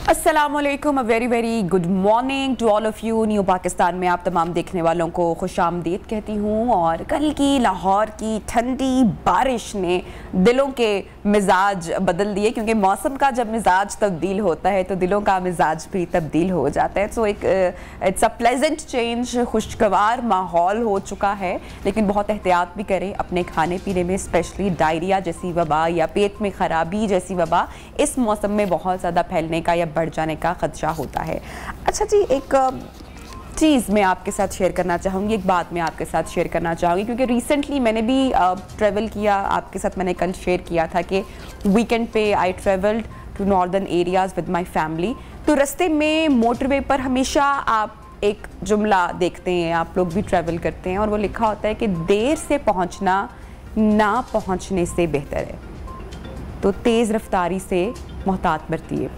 अस्सलामुअलैकुम, a very very good morning to all of you. New Pakistan में आप तमाम देखने वालों को खुशामदीद कहती हूँ। और कल की लाहौर की ठंडी बारिश ने दिलों के मिजाज बदल दिए, क्योंकि मौसम का जब मिजाज तब्दील होता है तो दिलों का मिजाज भी तब्दील हो जाता है। सो एक इट्स अ प्लेजेंट चेंज, खुशगवार माहौल हो चुका है। लेकिन बहुत एहतियात भी करें अपने खाने पीने में, स्पेशली डायरिया जैसी वबा या पेट में ख़राबी जैसी वबा इस मौसम में बहुत ज़्यादा फैलने का या बढ़ जाने का खदशा होता है। अच्छा जी, एक चीज़ मैं आपके साथ शेयर करना चाहूँगी, एक बात मैं आपके साथ शेयर करना चाहूँगी, क्योंकि रिसेंटली मैंने भी ट्रैवल किया। आपके साथ मैंने कल शेयर किया था कि वीकेंड पे I travelled to northern areas with my family. तो रास्ते में मोटरवे पर हमेशा आप एक जुमला देखते हैं, आप लोग भी ट्रैवल करते हैं, और वो लिखा होता है कि देर से पहुँचना ना पहुँचने से बेहतर है, तो तेज़ रफ्तारी से मोहतात बरतिए।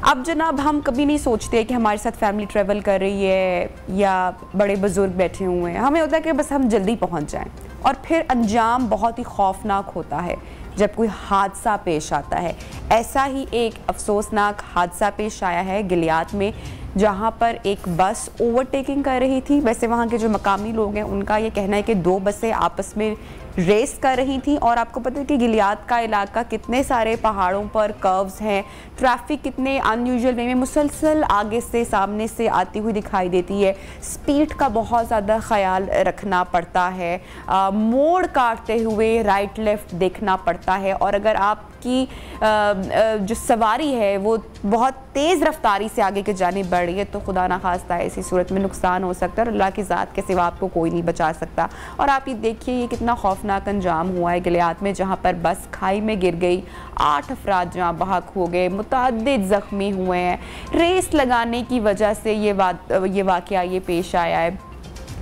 अब जनाब, हम कभी नहीं सोचते कि हमारे साथ फैमिली ट्रैवल कर रही है या बड़े बुजुर्ग बैठे हुए हैं। हमें होता है कि बस हम जल्दी पहुंच जाएं, और फिर अंजाम बहुत ही खौफनाक होता है जब कोई हादसा पेश आता है। ऐसा ही एक अफसोसनाक हादसा पेश आया है गिलियात में, जहां पर एक बस ओवरटेकिंग कर रही थी। वैसे वहां के जो मकामी लोग हैं उनका ये कहना है कि दो बसें आपस में रेस कर रही थी। और आपको पता है कि गिलियात का इलाका कितने सारे पहाड़ों पर कर्व्स हैं, ट्रैफिक कितने अनयूजुअल वे में मुसलसल आगे से सामने से आती हुई दिखाई देती है। स्पीड का बहुत ज़्यादा ख्याल रखना पड़ता है, मोड़ काटते हुए राइट लेफ़्ट देखना पड़ता है। और अगर आपकी जो सवारी है वो बहुत तेज़ रफ्तारी से आगे की जानिब बढ़ रही है तो खुदा ना खास्ता ऐसी सूरत में नुकसान हो सकता है, और अल्लाह की ज़ात के सिवा आपको कोई नहीं बचा सकता। और आप ये देखिए ये कितना खौफनाक अंजाम हुआ है गिलियात में, जहाँ पर बस खाई में गिर गई, 8 अफराद जहाँ बहक हो गए, मुतअद्दिद ज़ख्मी हुए हैं। रेस लगाने की वजह से ये वाक़या ये पेश आया है।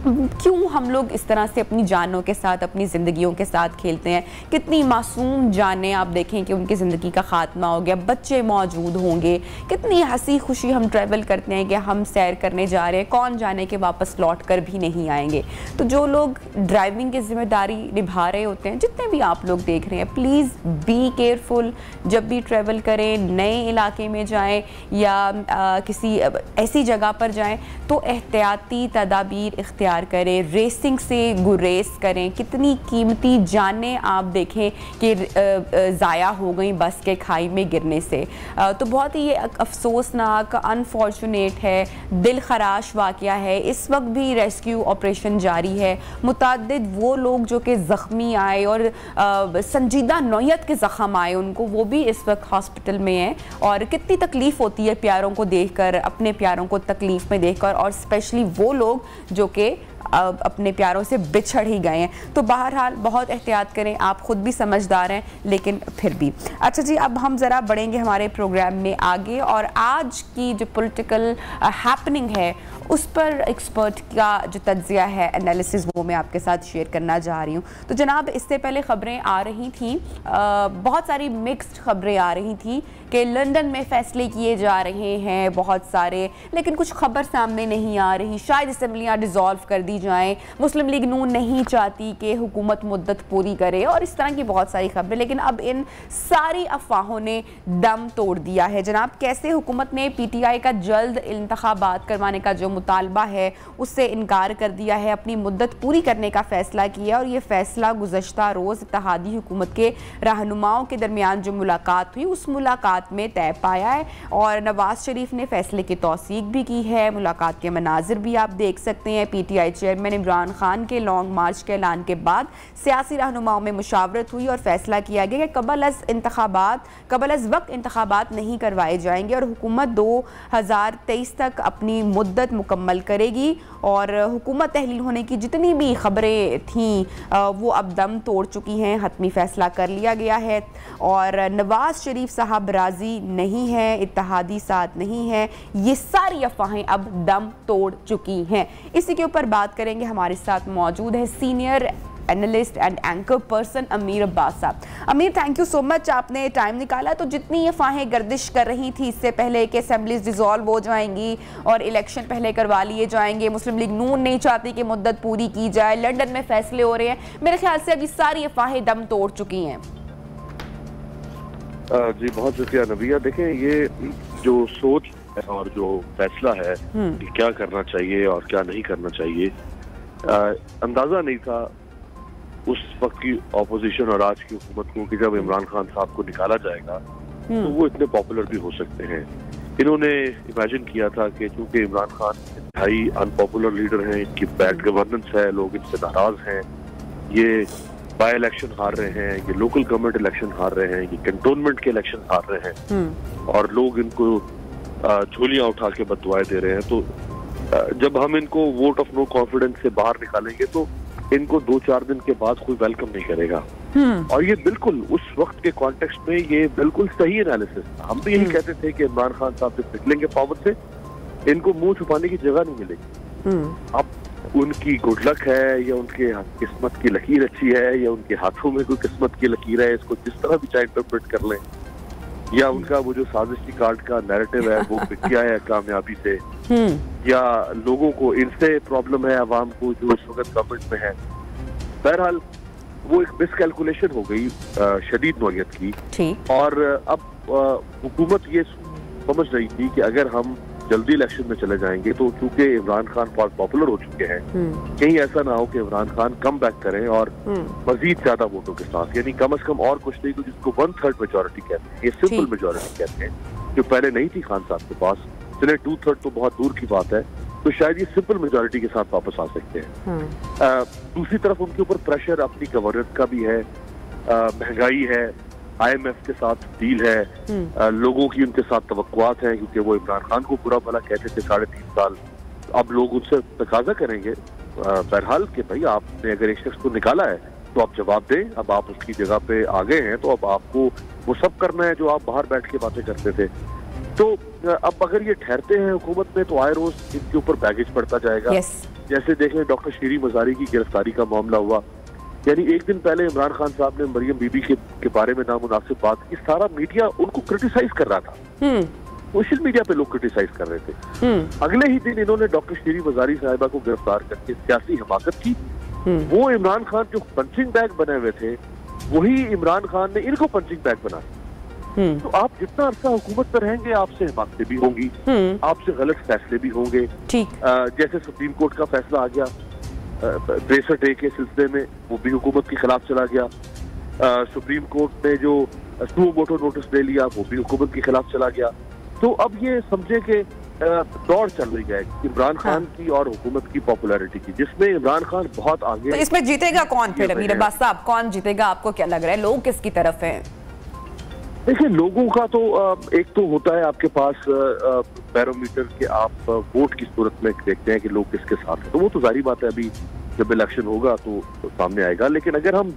क्यों हम लोग इस तरह से अपनी जानों के साथ, अपनी ज़िंदगियों के साथ खेलते हैं? कितनी मासूम जानें आप देखें कि उनकी ज़िंदगी का ख़ात्मा हो गया, बच्चे मौजूद होंगे। कितनी हंसी खुशी हम ट्रैवल करते हैं कि हम सैर करने जा रहे हैं, कौन जाने के वापस लौट कर भी नहीं आएंगे। तो जो लोग ड्राइविंग की जिम्मेदारी निभा रहे होते हैं, जितने भी आप लोग देख रहे हैं, प्लीज़ बी केयरफुल। जब भी ट्रैवल करें, नए इलाके में जाएँ या किसी ऐसी जगह पर जाएँ तो एहतियाती तदाबीर इख्तियार करें, रेसिंग से गुरेज करें। कितनी कीमती जानें आप देखें कि ज़ाया हो गई बस के खाई में गिरने से। तो बहुत ही ये अफसोसनाक, अनफॉर्चुनेट है, दिल खराश वाक़या है। इस वक्त भी रेस्क्यू ऑपरेशन जारी है। मुतअद्दिद वो लोग जो कि ज़ख्मी आए और संजीदा नौयत के ज़ख्म आए उनको, वो भी इस वक्त हॉस्पिटल में हैं। और कितनी तकलीफ़ होती है प्यारों को देखकर, अपने प्यारों को तकलीफ़ में देखकर, और स्पेशली वो लोग जो कि अपने प्यारों से बिछड़ ही गए हैं। तो बहरहाल बहुत एहतियात करें, आप ख़ुद भी समझदार हैं लेकिन फिर भी। अच्छा जी, अब हम ज़रा बढ़ेंगे हमारे प्रोग्राम में आगे, और आज की जो पॉलिटिकल हैपनिंग है उस पर एक्सपर्ट का जो तज्ज़िया है, एनालिसिस, वो मैं आपके साथ शेयर करना जा रही हूँ। तो जनाब, इससे पहले ख़बरें आ रही थी, बहुत सारी मिक्स्ड ख़बरें आ रही थी कि लंदन में फ़ैसले किए जा रहे हैं बहुत सारे, लेकिन कुछ खबर सामने नहीं आ रही। शायद असम्बलियाँ डिज़ोल्व कर दी जाएं, मुस्लिम लीग नून नहीं चाहती कि हुकूमत मुद्दत पूरी करे, और इस तरह की बहुत सारी खबरें। लेकिन अब इन सारी अफवाहों ने दम तोड़ दिया है जनाब। कैसे हुकूमत ने PTI का जल्द इंतखाबात करवाने का जो मुतालबा है उससे इनकार कर दिया है, अपनी मुद्दत पूरी करने का फ़ैसला किया। और ये फ़ैसला गुज़श्ता रोज़ इत्तेहादी हुकूमत के रहनुमाओं के दरमियान जो मुलाकात हुई उस मुलाकात में तय पाया है। और नवाज शरीफ ने फ़ैसले की तौसीक भी की है। मुलाकात के मनाजिर भी आप देख सकते हैं। PTI चेयरमैन इमरान खान के लॉन्ग मार्च के ऐलान के बाद सियासी रहनुमाओं में मुशावरत हुई और फैसला किया गया कि कबल अज़ वक्त इंतखाबात नहीं करवाए जाएंगे, और हुकूमत 2023 तक अपनी मुद्दत मुकम्मल करेगी। और हुकूमत तहलील होने की जितनी भी खबरें थीं वो अब दम तोड़ चुकी हैं, हतमी फ़ैसला कर लिया गया है। और नवाज शरीफ साहब राज़ी नहीं है, इत्तेहादी साथ नहीं है, ये सारी अफवाहें अब दम तोड़ चुकी हैं। इसी के ऊपर बात करेंगे। हमारे साथ मौजूद है senior analyst and anchor person अमीर अब्बास साहब। अमीर, थैंक यू सो मच, आपने टाइम निकाला। तो जितनी ये अफवाहें गर्दिश कर रही थी इससे पहले कि असेंबलीज डिज़ोल्व हो जाएंगी और इलेक्शन पहले करवा लिए जाएंगे, मुस्लिम लीग नून नहीं चाहती कि मुद्दत पूरी की जाए, लंदन में फैसले हो रहे हैं, मेरे ख्याल से अभी सारी अफवाहें दम तोड़ चुकी हैं। जी बहुत शुक्रिया नबिया। देखें, ये जो सोच है और जो फैसला है कि क्या करना चाहिए और क्या नहीं करना चाहिए, अंदाजा नहीं था उस वक्त की ऑपोजिशन और आज की हुकूमत को कि जब इमरान खान साहब को निकाला जाएगा तो वो इतने पॉपुलर भी हो सकते हैं। इन्होंने इमेजिन किया था कि चूंकि इमरान खान इंतहाई अनपॉपुलर लीडर हैं, इनकी बैड गवर्नेंस है, लोग इनसे नाराज हैं, ये बाय इलेक्शन हार रहे हैं, ये लोकल गवर्नमेंट इलेक्शन हार रहे हैं, ये कैंटोनमेंट के इलेक्शन हार रहे हैं और लोग इनको झोलियां उठा के बददुआएं दे रहे हैं। तो जब हम इनको वोट ऑफ नो कॉन्फिडेंस से बाहर निकालेंगे तो इनको 2-4 दिन के बाद कोई वेलकम नहीं करेगा। और ये बिल्कुल उस वक्त के कॉन्टेक्स्ट में ये बिल्कुल सही एनालिसिस था। हम भी यही कहते थे कि इमरान खान साहब जब निकलेंगे पावर से इनको मुंह छुपाने की जगह नहीं मिलेगी। अब उनकी गुड लक है या उनके किस्मत की लकीर अच्छी है या उनके हाथों में कोई किस्मत की लकीर है, इसको जिस तरह भी चाहे इंटरप्रेट कर लें, या उनका वो जो साजिशी कार्ड का नैरेटिव है वो बिक गया है कामयाबी से, या लोगों को इनसे प्रॉब्लम है अवाम को जो इस वक्त गवर्नमेंट में है। बहरहाल वो एक मिसकैलकुलेशन हो गई शदीद नौयत की। और अब हुकूमत ये समझ रही थी कि अगर हम जल्दी इलेक्शन में चले जाएंगे तो चूंकि इमरान खान बहुत पॉपुलर हो चुके हैं, कहीं ऐसा ना हो कि इमरान खान कम बैक करें और मजीद ज्यादा वोटों के साथ, यानी कम से कम और कुछ नहीं तो जिसको 1/3 मेजोरिटी कहते हैं, ये सिंपल मेजोरिटी कहते हैं, जो पहले नहीं थी खान साहब के पास। चले 2/3 तो बहुत दूर की बात है, तो शायद ये सिंपल मेजोरिटी के साथ वापस आ सकते हैं। दूसरी तरफ उनके ऊपर प्रेशर अपनी गवर्नेंस का भी है, महंगाई है, IMF के साथ डील है, लोगों की उनके साथ तवक्कुआत हैं, क्योंकि वो इमरान खान को बुरा भला कहते थे 3.5 साल। अब लोग उनसे तकाजा करेंगे बहरहाल कि भाई आपने अगर एक शख्स को निकाला है तो आप जवाब दें, अब आप उसकी जगह पे आ गए हैं तो अब आपको वो सब करना है जो आप बाहर बैठ के बातें करते थे। तो अब अगर ये ठहरते हैं हुकूमत में तो आए रोज इनके ऊपर बैगेज बढ़ता जाएगा। जैसे देखें डॉक्टर शीरी मजारी की गिरफ्तारी का मामला हुआ, यानी एक दिन पहले इमरान खान साहब ने मरियम बीबी के बारे में नामुनासिब बात की, सारा मीडिया उनको क्रिटिसाइज कर रहा था, सोशल मीडिया पे लोग क्रिटिसाइज कर रहे थे। अगले ही दिन इन्होंने डॉक्टर शीरी मजारी साहिबा को गिरफ्तार करके सियासी हिमाकत की। वो इमरान खान जो पंचिंग बैग बने हुए थे वही इमरान खान ने इनको पंचिंग बैग बना। तो आप जितना अरसा हुकूमत पर रहेंगे आपसे हिमाकतें भी होंगी, आपसे गलत फैसले भी होंगे। जैसे सुप्रीम कोर्ट का फैसला आ गया 63A के सिलसिले में, वो भी हुकूमत के खिलाफ चला गया। सुप्रीम कोर्ट ने जो सुओ मोटो नोटिस ले लिया वो भी हुकूमत के खिलाफ चला गया। तो अब ये समझे कि दौड़ चल रही है इमरान खान की और हुकूमत की पॉपुलैरिटी की, जिसमें इमरान खान बहुत आगे। तो इसमें जीतेगा कौन फिर अमीर अब्बास साहब, कौन जीतेगा आपको क्या लग रहा है, लोग किसकी तरफ हैं? देखिए लोगों का तो एक तो होता है आपके पास बैरोमीटर के आप वोट की सूरत में देखते हैं कि लोग किसके साथ हैं, तो वो तो जाहिर बात है अभी जब इलेक्शन होगा तो सामने आएगा। लेकिन अगर हम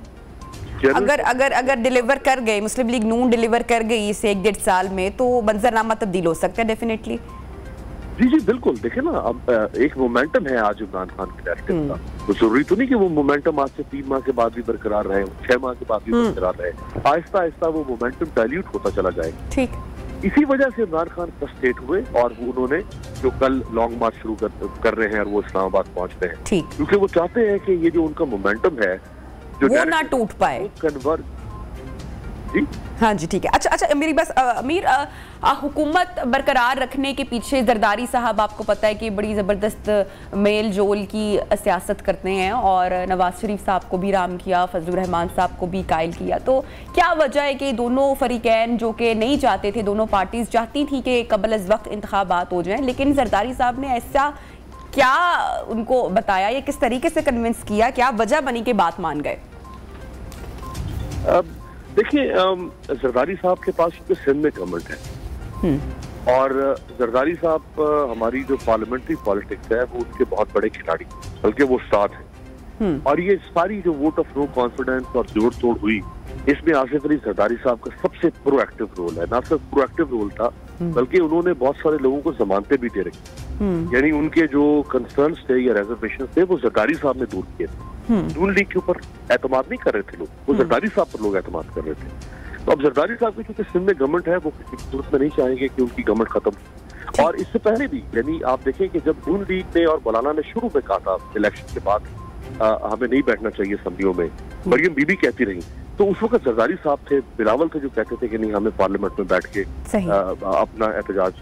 अगर डिलीवर कर गए, मुस्लिम लीग नून डिलीवर कर गई इस 1-1.5 साल में, तो मंजरनामा तब्दील हो सकता है डेफिनेटली। जी बिल्कुल। देखिए ना अब एक मोमेंटम है आज इमरान खान के नैरेटिव का, तो जरूरी तो नहीं कि वो मोमेंटम आज से 3 माह के बाद भी बरकरार रहे, 6 माह के बाद भी बरकरार रहे, आहिस्ता आहिस्ता वो मोमेंटम डाइल्यूट होता चला जाएगा। ठीक, इसी वजह से इमरान खान फ्रस्ट्रेट हुए और उन्होंने जो कल लॉन्ग मार्च शुरू कर रहे हैं और वो इस्लामाबाद पहुंच रहे हैं, क्योंकि वो चाहते हैं कि ये जो उनका मोमेंटम है जो वो ना टूट पाए, कन्वर्ट। जी हाँ जी ठीक है। अच्छा मेरी बस अमीर, हुकूमत बरकरार रखने के पीछे जरदारी साहब आपको पता है कि बड़ी ज़बरदस्त मेल जोल की सियासत करते हैं और नवाज शरीफ साहब को भी राम किया, फजलुर रहमान साहब को भी कायल किया। तो क्या वजह है कि दोनों फरीकैन जो कि नहीं चाहते थे, दोनों पार्टीज चाहती थी कि कबल अज़ वक्त इंतखाबात हो जाएं, लेकिन जरदारी साहब ने ऐसा क्या उनको बताया या किस तरीके से कन्विंस किया, क्या वजह बनी कि बात मान गए? देखिए जरदारी साहब के पास क्योंकि सिंध में गवर्नमेंट है और जरदारी साहब हमारी जो पार्लियामेंट्री पॉलिटिक्स है वो उसके बहुत बड़े खिलाड़ी, बल्कि वो स्टार हैं। और ये सारी जो वोट ऑफ नो कॉन्फिडेंस और जोड़ तोड़ हुई, इसमें आसिफ अली जरदारी साहब का सबसे प्रोएक्टिव रोल है। ना सिर्फ प्रोएक्टिव रोल था बल्कि उन्होंने बहुत सारे लोगों को जमानतें भी दे रखी, यानी उनके जो कंसर्न्स थे या रेजर्वेशन थे वो जरदारी साहब ने दूर किए थे। नून लीग के ऊपर एतमाद नहीं कर रहे थे लोग, वो जरदारी साहब पर लोग एतमाद कर रहे थे। तो अब जरदारी साहब की क्योंकि सिंध में गवर्नमेंट है, वो किसी सूरत में नहीं चाहेंगे कि उनकी गवर्नमेंट खत्म। और इससे पहले भी यानी आप देखें कि जब नून लीग ने और मौलाना ने शुरू में कहा था इलेक्शन के बाद हमें नहीं बैठना चाहिए असम्बलियों में, मरियम बीबी कहती रही तो उस वक्त जरदारी साहब थे, बिलावल थे जो कहते थे कि नहीं हमें पार्लियामेंट में बैठ के अपना एहतजाज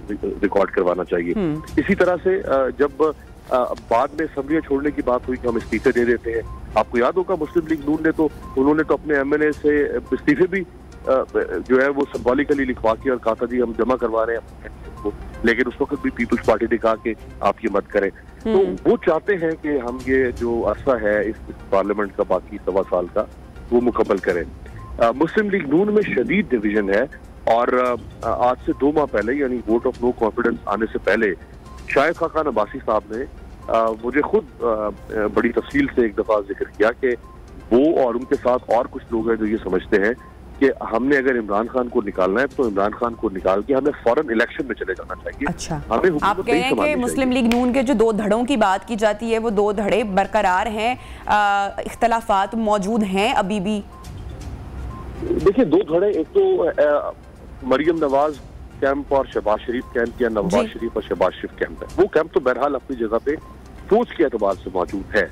रिकॉर्ड करवाना चाहिए। इसी तरह से जब बाद में असम्बलियां छोड़ने की बात हुई कि हम इस्तीफे दे देते हैं, आपको याद होगा मुस्लिम लीग नून ने तो उन्होंने तो अपने MNA से इस्तीफे भी जो है वो सिंबॉलिकली लिखवा के और कहा था जी हम जमा करवा रहे हैं को, लेकिन उस वक्त भी पीपल्स पार्टी ने कहा कि आप ये मत करें। तो वो चाहते हैं कि हम ये जो अरसा है इस पार्लियामेंट का बाकी 1.25 साल का वो मुकम्मल करें। मुस्लिम लीग नून में शदीद डिवीजन है और आज से 2 माह पहले यानी वोट ऑफ नो कॉन्फिडेंस आने से पहले शाहिद खान अब्बासी साहब ने मुझे खुद बड़ी तफसील से एक दफा जिक्र किया कि वो और उनके साथ और कुछ लोग हैं जो ये समझते हैं कि हमने अगर इमरान खान को निकालना है तो इमरान खान को निकाल के हमें फौरन इलेक्शन में चले जाना चाहिए। अच्छा, हमें आप कह रहे हैं कि मुस्लिम लीग नून के जो 2 धड़ों की बात की जाती है वो 2 धड़े बरकरार हैं, इख्तलाफात मौजूद हैं अभी भी? देखिए 2 धड़े, एक तो मरियम नवाज कैंप और शहबाज शरीफ कैंप या नवाज शरीफ और शहबाज शरीफ कैंप है। वो कैंप तो बहरहाल अपनी जगह पे सोच के एतबार से मौजूद है,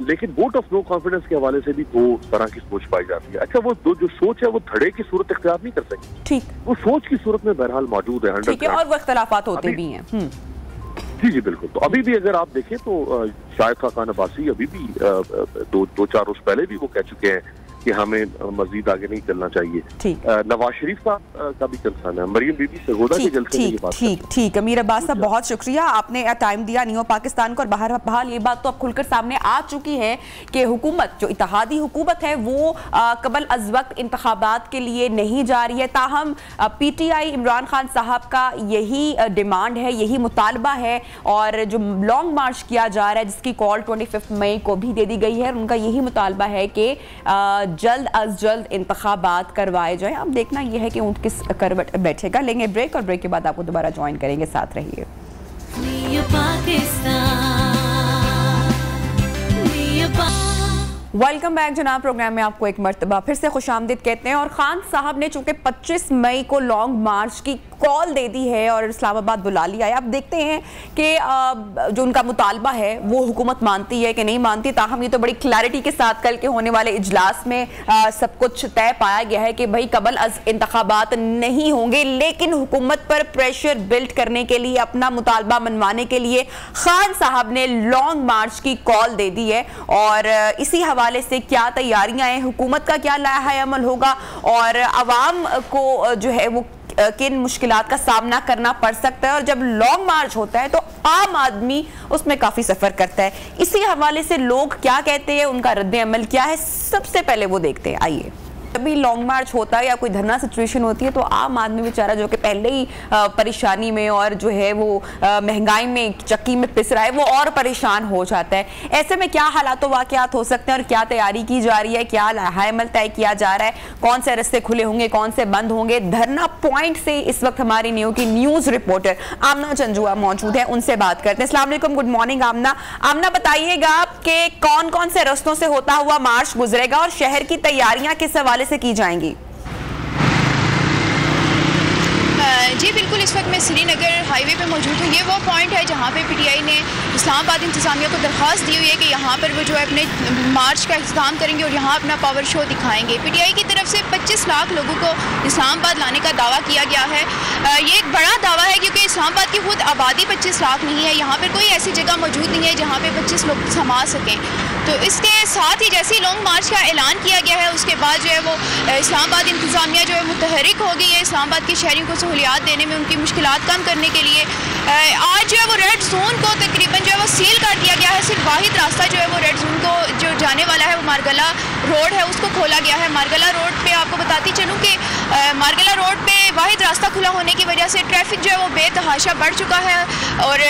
लेकिन वोट ऑफ नो कॉन्फिडेंस के हवाले से भी 2 तरह की सोच पाई जाती है। अच्छा, वो जो सोच है वो धड़े की सूरत इख्तियार नहीं कर सकती, ठीक, वो सोच की सूरत में बहरहाल मौजूद है, ठीक है, और वो इख्तलाफात होते भी हैं। जी बिल्कुल। तो अभी भी अगर आप देखें तो शाहिद खान अब्बासी अभी भी 2-4 रोज पहले भी वो कह चुके हैं कि हमें मजीद आगे नहीं चलना चाहिए। नवाज शरीफ साहब का भी कंसर्न है, मरियम बीबी सरगोदा के जलसे में ये बात। ठीक अमीर अब्बास साहब, बहुत शुक्रिया, आपने टाइम दिया न्यू पाकिस्तान को। और बहरहाल ये बात तो अब खुलकर सामने आ चुकी है कि हुकूमत, जो इत्तेहादी हुकूमत है, वो कबल अज वक्त इंतखाबात के लिए नहीं जा रही है। ताहम PTI इमरान खान साहब का यही डिमांड है, यही मुतालबा है, और जो लॉन्ग मार्च किया जा रहा है जिसकी कॉल 25 मई को भी दे दी गई है, उनका यही मुतालबा है कि जल्द अज जल्द इंतखाबात करवाए जाए। अब देखना यह है कि ऊंट किस करवट बैठेगा। लेंगे ब्रेक और ब्रेक के बाद आपको दोबारा ज्वाइन करेंगे, साथ रहिए। वेलकम बैक जनाब, प्रोग्राम में आपको एक मर्तबा फिर से खुशामदीद कहते हैं। और खान साहब ने चूंकि 25 मई को लॉन्ग मार्च की कॉल दे दी है और इस्लामाबाद बुला लिया है, अब देखते हैं कि जो उनका मुतालबा है वो हुकूमत मानती है कि नहीं मानती। ताहम ये तो बड़ी क्लैरिटी के साथ कल के होने वाले इजलास में सब कुछ तय पाया गया है कि भाई कबल अज इंतखाबात नहीं होंगे, लेकिन हुकूमत पर प्रेशर बिल्ड करने के लिए, अपना मुतालबा मनवाने के लिए खान साहब ने लॉन्ग मार्च की कॉल दे दी है। और इसी हवाले से क्या तैयारियां हैं, हुकूमत का क्या लाहा अमल होगा और अवाम को जो है वो किन मुश्किलात का सामना करना पड़ सकता है। और जब लॉन्ग मार्च होता है तो आम आदमी उसमें काफी सफर करता है। इसी हवाले से लोग क्या कहते हैं, उनका रद्द अमल क्या है, सबसे पहले वो देखते हैं। आइए, जब भी लॉन्ग मार्च होता है या कोई धरना सिचुएशन होती है तो आम आदमी बेचारा जो कि पहले ही परेशानी में और जो है वो महंगाई में चक्की में पिस रहा है, वो और परेशान हो जाता है। ऐसे में क्या हालात वाक़यात हो सकते हैं और क्या तैयारी की जा रही है, क्या लाहा अमल तय किया जा रहा है, कौन से रास्ते खुले होंगे, कौन से बंद होंगे। धरना पॉइंट से इस वक्त हमारी न्यू की न्यूज रिपोर्टर आमना चंजुआ मौजूद है, उनसे बात करते हैं। अस्सलाम वालेकुम, गुड मॉर्निंग आमना। आमना, बताइएगा कि कौन कौन से रास्तों से होता हुआ मार्च गुजरेगा और शहर की तैयारियां किस हवाले से की जाएंगी? जी बिल्कुल, इस वक्त मैं श्रीनगर हाईवे पे मौजूद हूँ। ये वो पॉइंट है जहाँ पे PTI ने इस्लामाबाद इंतज़ामिया को दरख्वास्त दी हुई है कि यहाँ पर वो जो है अपने मार्च का इख्तिताम करेंगे और यहाँ अपना पावर शो दिखाएंगे। PTI की तरफ से 25 लाख लोगों को इस्लामाबाद लाने का दावा किया गया है। ये एक बड़ा दावा है क्योंकि इस्लामाबाद की खुद आबादी 25 लाख नहीं है, यहाँ पर कोई ऐसी जगह मौजूद नहीं है जहाँ पर 25 लोग समा सकें। तो इसके साथ ही जैसे ही लॉन्ग मार्च का ऐलान किया गया है उसके बाद जो है वो इस्लामाबाद इंतज़ामिया जो है मुतहरिक हो गई है इस्लामाबाद के शहरियों को सहूलियात देने में, उनकी मुश्किलात कम करने के लिए। आज जो है वो रेड जोन को तकरीबन जो है वो सील कर दिया गया है। सिर्फ वाहिद रास्ता जो है वो रेड जोन को जो जाने वाला है वो मारगला रोड है, उसको खोला गया है। मारगला रोड पे आपको बताती चलूँ कि मारगला रोड पे वाहिद रास्ता खुला होने की वजह से ट्रैफिक जो है वो बेतहाशा बढ़ चुका है और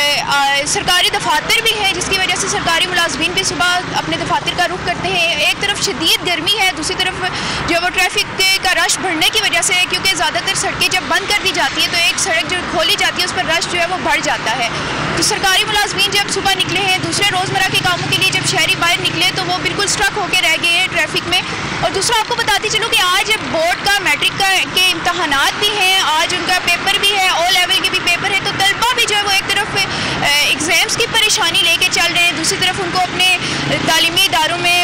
सरकारी दफातर भी हैं जिसकी वजह से सरकारी मुलाजमीन भी सुबह अपने दफातर का रुख करते हैं। एक तरफ शदीद गर्मी है, दूसरी तरफ जो है वो ट्रैफिक का रश बढ़ने की वजह से, क्योंकि ज़्यादातर सड़कें जब बंद कर दी जाती है तो एक सड़क जो खोली जाती है उस पर रश जो है वो बढ़ जाता है। तो सरकारी मुलाजमीन जब सुबह निकले हैं दूसरे रोज़मर्रा के कामों के लिए, जब शहरी बाहर निकले तो वो बिल्कुल स्ट्रक होकर रह गए हैं ट्रैफिक में। और दूसरा आपको बताती चलूँ कि आज बोर्ड का मैट्रिक के इम्तहानात भी हैं, आज उनका पेपर भी है, ओ लेवल के भी पेपर है। तो तलबा भी जो है वो एक तरफ एग्ज़ाम्स की परेशानी लेके चल रहे हैं, दूसरी तरफ उनको अपने तालीमी इदारों में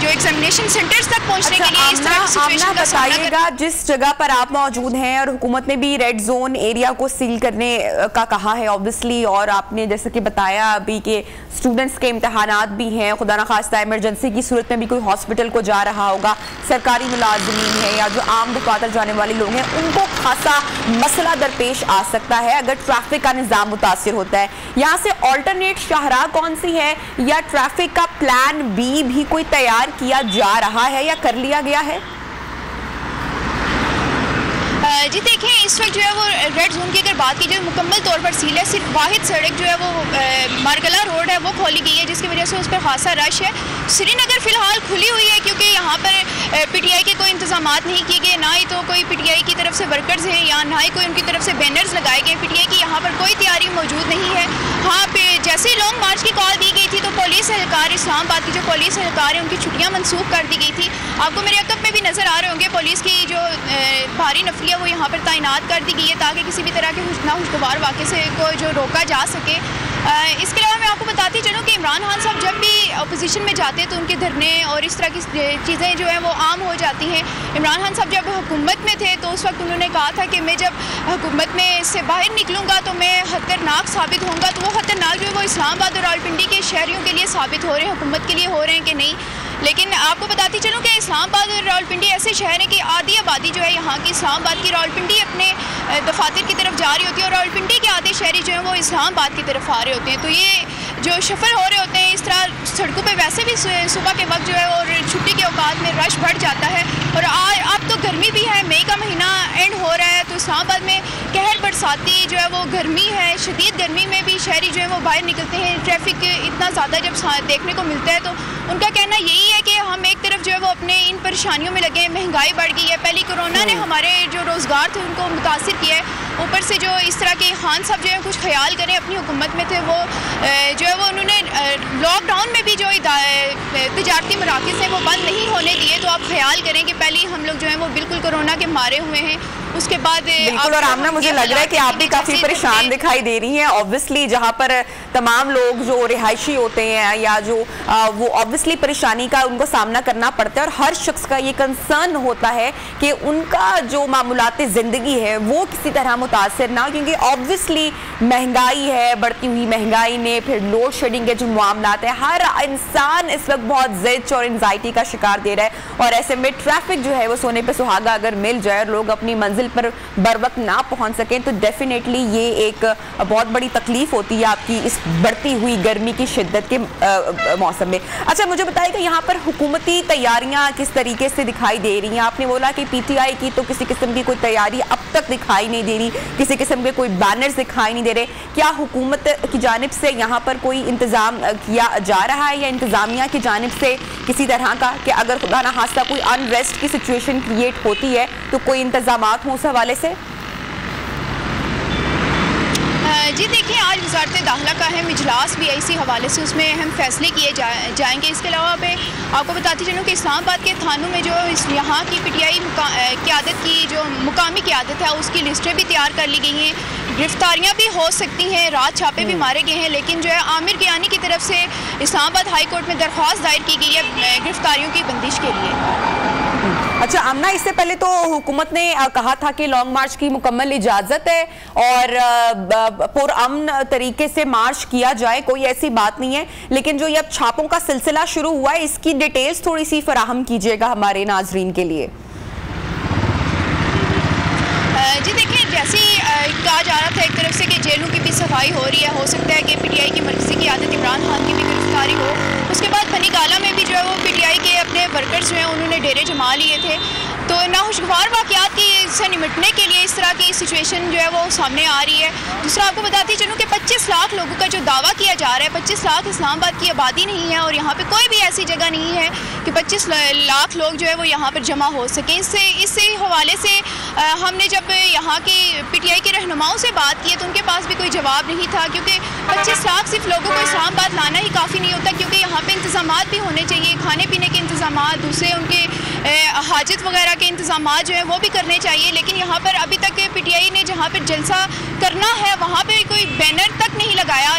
जो वैक्सीनेशन सेंटर्स तक पहुंचने के लिए इस तरह की सिचुएशन का सामना बताइएगा। जिस जगह पर आप मौजूद हैं और हुकूमत ने भी रेड जोन एरिया को सील करने का कहा है ऑब्वियसली, और आपने जैसे कि बताया अभी कि स्टूडेंट्स के इम्तहानात भी हैं, खुदा ना खास्ता इमरजेंसी की सूरत में भी कोई हॉस्पिटल को जा रहा होगा, सरकारी मुलाजमीन है या जो आम दफातर जाने वाले लोग हैं उनको खासा मसला दरपेश आ सकता है अगर ट्रैफिक का निज़ाम मुतासिर होता है। यहाँ से ऑल्टरनेट शाहराह कौन सी है, या ट्रैफिक का प्लान बी भी कोई तैयार किया जा रहा है या कर लिया गया है? जी देखिए, इस वक्त जो है वो रेड जोन की अगर बात की जाए मुकम्मल तौर पर सील है। सिर्फ वाहिद सड़क जो है वो मारगला रोड है वो खोली गई है, जिसकी वजह से उस पर खासा रश है। श्रीनगर फिलहाल खुली हुई है क्योंकि यहाँ पर पीटीआई के कोई इंतजाम नहीं किए गए, ना ही तो कोई पीटीआई की तरफ से वर्कर्स हैं या ना ही कोई उनकी तरफ से बैनर्स लगाए गए। पीटीआई की यहाँ पर कोई तैयारी मौजूद नहीं है। हाँ, जैसे ही लॉन्ग मार्च की कॉल दी गई थी तो पुलिस एहलकार, इस्लामाबाद की जो पुलिस एहलकार है उनकी छुट्टियाँ मनसूख कर दी गई थी। आपको मेरे अकब में भी नजर आ रहे होंगे पुलिस की जो भारी नफलिया वो यहाँ पर तैनात कर दी गई है ताकि किसी भी तरह के नाखुशगवार वाक़े से को जो रोका जा सके। इसके अलावा मैं आपको बताती चलूँ कि इमरान खान साहब जब भी अपोजिशन में जाते हैं तो उनके धरने और इस तरह की चीज़ें जो हैं वो आम हो जाती हैं। इमरान खान साहब जब हुकूमत में थे तो उस वक्त उन्होंने कहा था कि मैं जब हुकूमत में से बाहर निकलूँगा तो मैं खतरनाक साबित होऊंगा। तो वो खतरनाक जो है वो इस्लामाबाद और रावलपिंडी के शहरियों के लिए साबित हो रहे हैं, हुकूमत के लिए हो रहे हैं कि नहीं। लेकिन आपको बताती चलूँ कि इस्लामाबाद और रावलपिंडी ऐसे शहर हैं कि आधी आबादी जो है यहाँ की इस्लामाबाद की रावलपिंडी अपने दफातर की तरफ जा रही होती है और रावलपिंडी के आधे शहरी जो है वो इस्लामाबाद की तरफ आ रहे होते हैं। तो ये जो शफर हो रहे होते हैं इस तरह सड़कों पे वैसे भी सुबह के वक्त जो है और छुट्टी के औकात में रश बढ़ जाता है। और अब तो गर्मी भी है, मई का महीना एंड हो रहा है तो इस्लामाबाद में कहर बरसाती जो है वो गर्मी है। शदीद गर्मी में भी शहरी जो है वो बाहर निकलते हैं। ट्रैफिक इतना ज़्यादा जब देखने को मिलता है तो उनका कहना यही है कि हम एक तरफ जो है वो अपने इन परेशानियों में लगे हैं, महंगाई बढ़ गई है, पहले कोरोना ने हमारे जो रोज़गार थे उनको मुतासिर किया है, ऊपर से जो इस तरह के खान साहब जो है कुछ ख्याल करें अपनी हुकूमत में थे वो जो है वो उन्होंने लॉकडाउन में भी जो तिजारती मराकज़ हैं वो बंद नहीं होने दिए। तो आप ख्याल करें कि पहले हम लोग जो है वो बिल्कुल कोरोना के मारे हुए हैं, उसके बाद बिल्कुल। और आमना मुझे लग रहा है कि आप भी काफ़ी परेशान दिखाई दे रही हैं। ऑब्वियसली जहाँ पर तमाम लोग जो रिहायशी होते हैं या जो वो ऑब्वियसली परेशानी का उनको सामना करना पड़ता है और हर शख्स का ये कंसर्न होता है कि उनका जो मामूलात ज़िंदगी है वो किसी तरह मुतासर ना, क्योंकि ऑब्वियसली महंगाई है, बढ़ती हुई महंगाई ने फिर लोड शेडिंग के जो मामलात हैं, हर इंसान इस वक्त बहुत ज़िद और एंजाइटी का शिकार दे रहा है। और ऐसे में ट्रैफिक जो है वो सोने पे सुहागा अगर मिल जाए और लोग अपनी मंजिल पर बर वक्त ना पहुंच सकें तो डेफिनेटली ये एक बहुत बड़ी तकलीफ होती है आपकी इस बढ़ती हुई गर्मी की शिद्दत के मौसम में। अच्छा, मुझे बताइएगा यहाँ पर हुकूमती तैयारियां किस तरीके से दिखाई दे रही हैं? आपने बोला कि पीटीआई की तो किसी किस्म की कोई तैयारी अब तक दिखाई नहीं दे रही, किसी किस्म के कोई बैनर्स दिखाई नहीं दे रहे। क्या हुकूमत की जानिब से यहाँ पर कोई इंतजाम किया जा रहा है या इंतजामिया की जानिब से किसी तरह का कि अगर खुदा ना खास्ता कोई अनरेस्ट की सिचुएशन क्रिएट होती है तो कोई इंतजामात हो उस हवाले से? जी देखिए, आज वज़ारत दाखिला का अहम इजलास भी है, इसी हवाले से उसमें अहम फैसले किए जाएंगे। इसके अलावा मैं आपको बताती चलूँ कि इस्लामाबाद के थानों में जो यहाँ की पीटीआई क़यादत की जो मुकामी क़यादत है उसकी लिस्टें भी तैयार कर ली गई हैं। गिरफ्तारियाँ भी हो सकती हैं, रात छापे भी मारे गए हैं, लेकिन जो है आमिर गियानी की तरफ से इस्लामाबाद हाई कोर्ट में दरख्वास्त दायर की गई है गिरफ्तारियों की बंदिश के लिए। अच्छा आमना, इससे पहले तो हुकूमत ने कहा था कि लॉन्ग मार्च की मुकम्मल इजाज़त है और पुरअमन तरीके से मार्च किया जाए, कोई ऐसी बात नहीं है, लेकिन जो ये अब छापों का सिलसिला शुरू हुआ है इसकी डिटेल्स थोड़ी सी फराहम कीजिएगा हमारे नाजरीन के लिए। जी देखिए, जैसे कहा जा रहा था एक तरफ से कि जेलों की भी सफाई हो रही है, हो सकता है कि पीटीआई की मर्कज़ी क़यादत इमरान खान की भी गिरफ्तारी हो। उसके बाद बनीगाला में भी जो है वो पीटीआई के अपने वर्कर्स जो हैं उन्होंने डेरे जमा लिए थे। तो नाखुशगवार वाक़यात से निपटने के लिए इस तरह की सिचुएशन जो है वो सामने आ रही है। दूसरा आपको बताती चलूँ कि 25 लाख लोगों का जो दावा किया जा रहा है, 25 लाख इस्लामाबाद की आबादी नहीं है और यहाँ पे कोई भी ऐसी जगह नहीं है कि 25 लाख लोग जो है वो यहाँ पर जमा हो सकें। इससे हवाले से हमने जब यहाँ की पीटीआई के रहनुमाओं से बात की है तो उनके पास भी कोई जवाब नहीं था, क्योंकि 25 लाख सिर्फ लोगों को इस्लामाबाद लाना ही काफ़ी नहीं होता, क्योंकि यहाँ पे इंतजामात भी होने चाहिए, खाने पीने के इंतजामात, दूसरे उनके हाजत वगैरह के इंतजाम जो हैं वो भी करने चाहिए। लेकिन यहाँ पर अभी तक PTI ने जहाँ पर जलसा करना है वहाँ पर कोई बैनर तक नहीं लगाया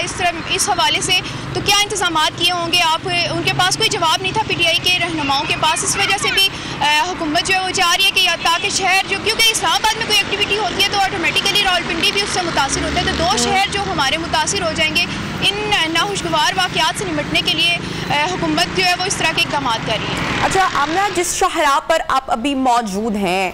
इस हवाले से। तो क्या इंतजाम किए होंगे आप? उनके पास कोई जवाब नहीं था PTI के रहनुमाओं के पास। इस वजह से भी हुकूमत जो है वो चाह रही है कि ताकि शहर जो, क्योंकि इस्लामाबाद में कोई एक्टिविटी होती है तो ऑटोमेटिकली रावलपिंडी भी उससे मुतासिर होता है। तो दो शहर जो हमारे मुतासिर हो जाएंगे। इन नाखुशगवार वाक़यात से निपटने के लिए हुकूमत जो है वो इस तरह के इक़दाम कर रही है। अच्छा आमना, जिस शाहराह पर आप अभी मौजूद हैं,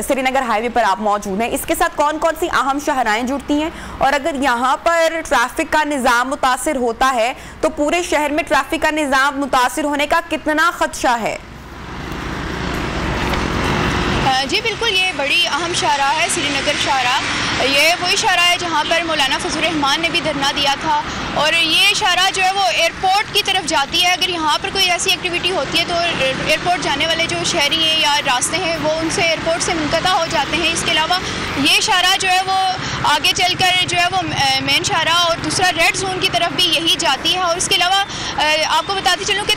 श्रीनगर हाईवे पर आप मौजूद हैं, इसके साथ कौन कौन सी अहम शाहराहें जुड़ती हैं? और अगर यहाँ पर ट्रैफिक का निज़ाम मुतासिर होता है तो पूरे शहर में ट्रैफिक का निज़ाम मुतासिर होने का कितना खदशा है? जी बिल्कुल, ये बड़ी अहम शाहराह है श्रीनगर शाहराह। ये वही शाहराह है जहाँ पर मौलाना फजल रहमान ने भी धरना दिया था। और ये शाहराह जो है वो एयरपोर्ट की तरफ जाती है। अगर यहाँ पर कोई ऐसी एक्टिविटी होती है तो एयरपोर्ट जाने वाले जो शहरी हैं या रास्ते हैं वो उनसे एयरपोर्ट से मुनक़ता हो जाते हैं। इसके अलावा ये शाहराह जो है वो आगे चलकर जो है वो मेन शाहराह और दूसरा रेड जोन की तरफ भी यही जाती है। और इसके अलावा आपको बताती चलूँ कि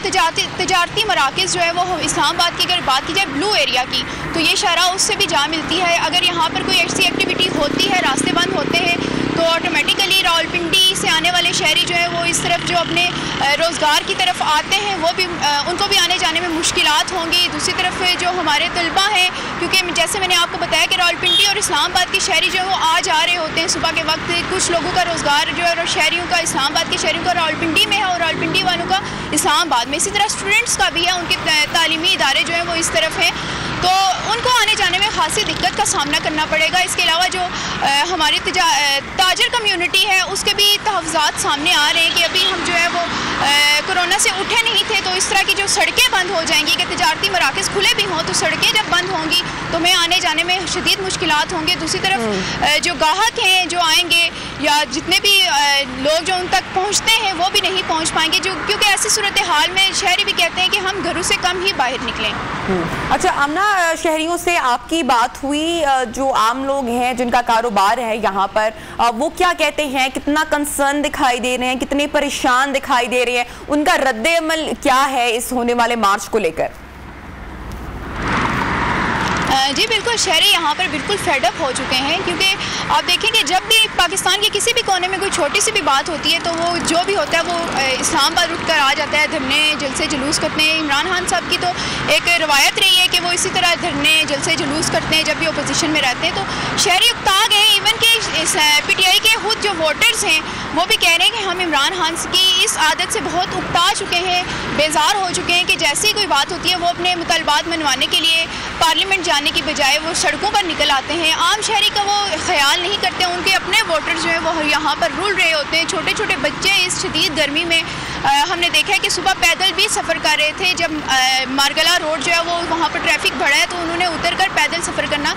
तजारती मराकज़ जो है वो इस्लामाबाद की अगर बात की जाए ब्लू एरिया की, तो ये शाहराह उससे भी जा मिलती है। अगर यहाँ पर कोई ऐसी एक्टिविटी होती है, रास्ते बंद होते हैं, तो ऑटोमेटिकली रावलपिंडी से आने वाले शहरी जो है वो इस तरफ जो अपने रोज़गार की तरफ आते हैं वो भी उनको भी आने जाने में मुश्किलात होंगी। दूसरी तरफ जो हमारे तलबा हैं, क्योंकि जैसे मैंने आपको बताया कि रावलपिंडी और इस्लामाबाद के शहरी जो है वो आ जा रहे होते हैं सुबह के वक्त। कुछ लोगों का रोज़गार जो है शहरियों का, इस्लामाबाद के शहरियों का रावलपिंडी में है और रावलपिंडी वालों का इस्लामाबाद में। इसी तरह स्टूडेंट्स का भी है, उनके तालीमी इदारे जो हैं वो इस तरफ हैं, तो उनको आने जाने में खासी दिक्कत का सामना करना पड़ेगा। इसके अलावा जो हमारी ताजर कम्युनिटी है उसके भी तहफ़्ज़ात सामने आ रहे हैं कि अभी हम जो है वो कोरोना से उठे नहीं थे, तो इस तरह की जो सड़कें बंद हो जाएंगी कि तजारती मराकज़ खुले भी हों तो सड़कें जब बंद होंगी तो हमें आने जाने में शदीद मुश्किलात होंगे। दूसरी तरफ जो गाहक हैं जो आएंगे या जितने भी लोग जो उन तक पहुँचते हैं वो भी नहीं पहुँच पाएंगे, जो क्योंकि ऐसी सूरत हाल में शहरी भी कहते हैं कि हम घरों से कम ही बाहर निकलें। अच्छा आमना, शहरियों से आपकी बात हुई, जो आम लोग हैं जिनका कारोबार है यहाँ पर, वो क्या कहते हैं? कितना कंसर्न दिखाई दे रहे हैं, कितने परेशान दिखाई दे रहे हैं? उनका रद्दे अमल क्या है इस होने वाले मार्च को लेकर? जी बिल्कुल, शहरी यहाँ पर बिल्कुल फेडअप हो चुके हैं, क्योंकि आप देखेंगे जब भी पाकिस्तान के किसी भी कोने में कोई छोटी सी भी बात होती है तो वो जो भी होता है वो इस्लामाबाद उठ कर आ जाता है, धरने जलसे जुलूस करते हैं। इमरान खान साहब की तो एक रवायत रही है कि वो इसी तरह धरने जलसे जुलूस करते हैं जब भी अपोजिशन में रहते हैं। तो शहरी उकता गए। इवन के PTI के खुद जो वोटर्स हैं वो भी कह रहे हैं कि हम इमरान खान की इस आदत से बहुत उकता चुके हैं, बेजार हो चुके हैं कि जैसे ही कोई बात होती है वो अपने मुतालबात मनवाने के लिए पार्लियामेंट जाने की बजाय वो सड़कों पर निकल आते हैं। आम शहरी का वो ख्याल नहीं करते, उनके अपने वोटर जो है वो यहाँ पर रुल रहे होते हैं। छोटे छोटे बच्चे इस शदीद गर्मी में हमने देखा है कि सुबह पैदल भी सफ़र कर रहे थे। जब मारगला रोड जो है वो वहाँ पर ट्रैफिक बढ़ा है तो उन्होंने उतर कर पैदल सफ़र करना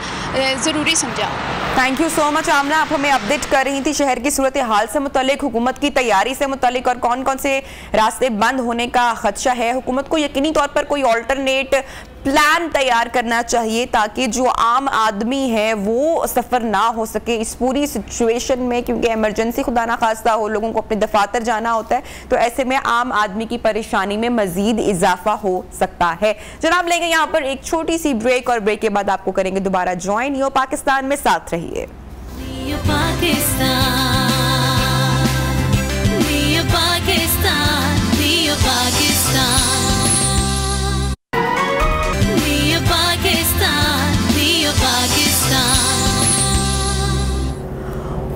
ज़रूरी समझा। थैंक यू सो मच आमना, आप हमें अपडेट कर रही थी शहर की सूरत हाल से मुतालिक, हुकूमत की तैयारी से मुतालिक और कौन कौन से रास्ते बंद होने का खदशा है। हुकूमत को यकीनी तौर पर कोई ऑल्टरनेट प्लान तैयार करना चाहिए ताकि जो आम आदमी है वो सफ़र ना हो सके इस पूरी सिचुएशन में, क्योंकि इमरजेंसी खुदा ना खास्ता हो, लोगों को अपने दफातर जाना होता है, तो ऐसे में आम आदमी की परेशानी में मजीद इजाफा हो सकता है। जनाब लेंगे यहाँ पर एक छोटी सी ब्रेक और ब्रेक के बाद आपको करेंगे दोबारा ज्वाइन। यो पाकिस्तान में साथ रहिए।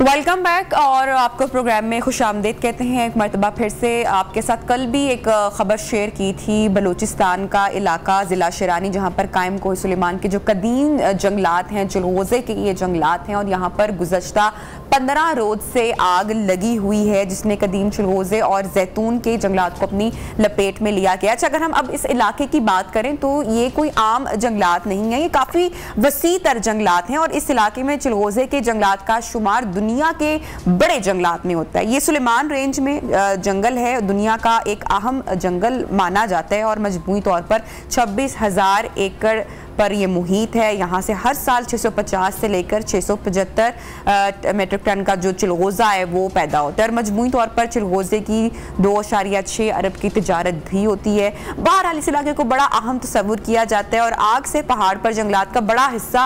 वेलकम बैक और आपको प्रोग्राम में खुशामदीद कहते हैं एक मरतबा फिर से। आपके साथ कल भी एक ख़बर शेयर की थी, बलूचिस्तान का इलाका ज़िला शिरानी जहां पर कायम कोह सुलेमान के जो कदीम जंगलात हैं, जलगोज़े के ये जंगलात हैं और यहाँ पर गुज़श्ता 15 रोज़ से आग लगी हुई है जिसने कदीम जलगोज़े और जैतून के जंगलात को अपनी लपेट में लिया गया। अच्छा, अगर हम अब इस इलाके की बात करें तो ये कोई आम जंगलात नहीं है, ये काफ़ी वसी तर जंगलात हैं और इस इलाके में जलगोज़े के जंगलात का शुमार दुनिया के बड़े जंगलात में होता है। ये सुलेमान रेंज में जंगल है, दुनिया का एक अहम जंगल माना जाता है और मजमूई तौर पर 26,000 एकड़ पर ये मुहित है। यहाँ से हर साल 650 से लेकर 675 मेट्रिक टन का जो चिलगोज़ा है वो पैदा होता है और मजमूई तौर पर चिलगोज़े की 2.6 अरब की तिजारत भी होती है। बहरहाल इस इलाके को बड़ा अहम तस्वुर किया जाता है और आग से पहाड़ पर जंगलात का बड़ा हिस्सा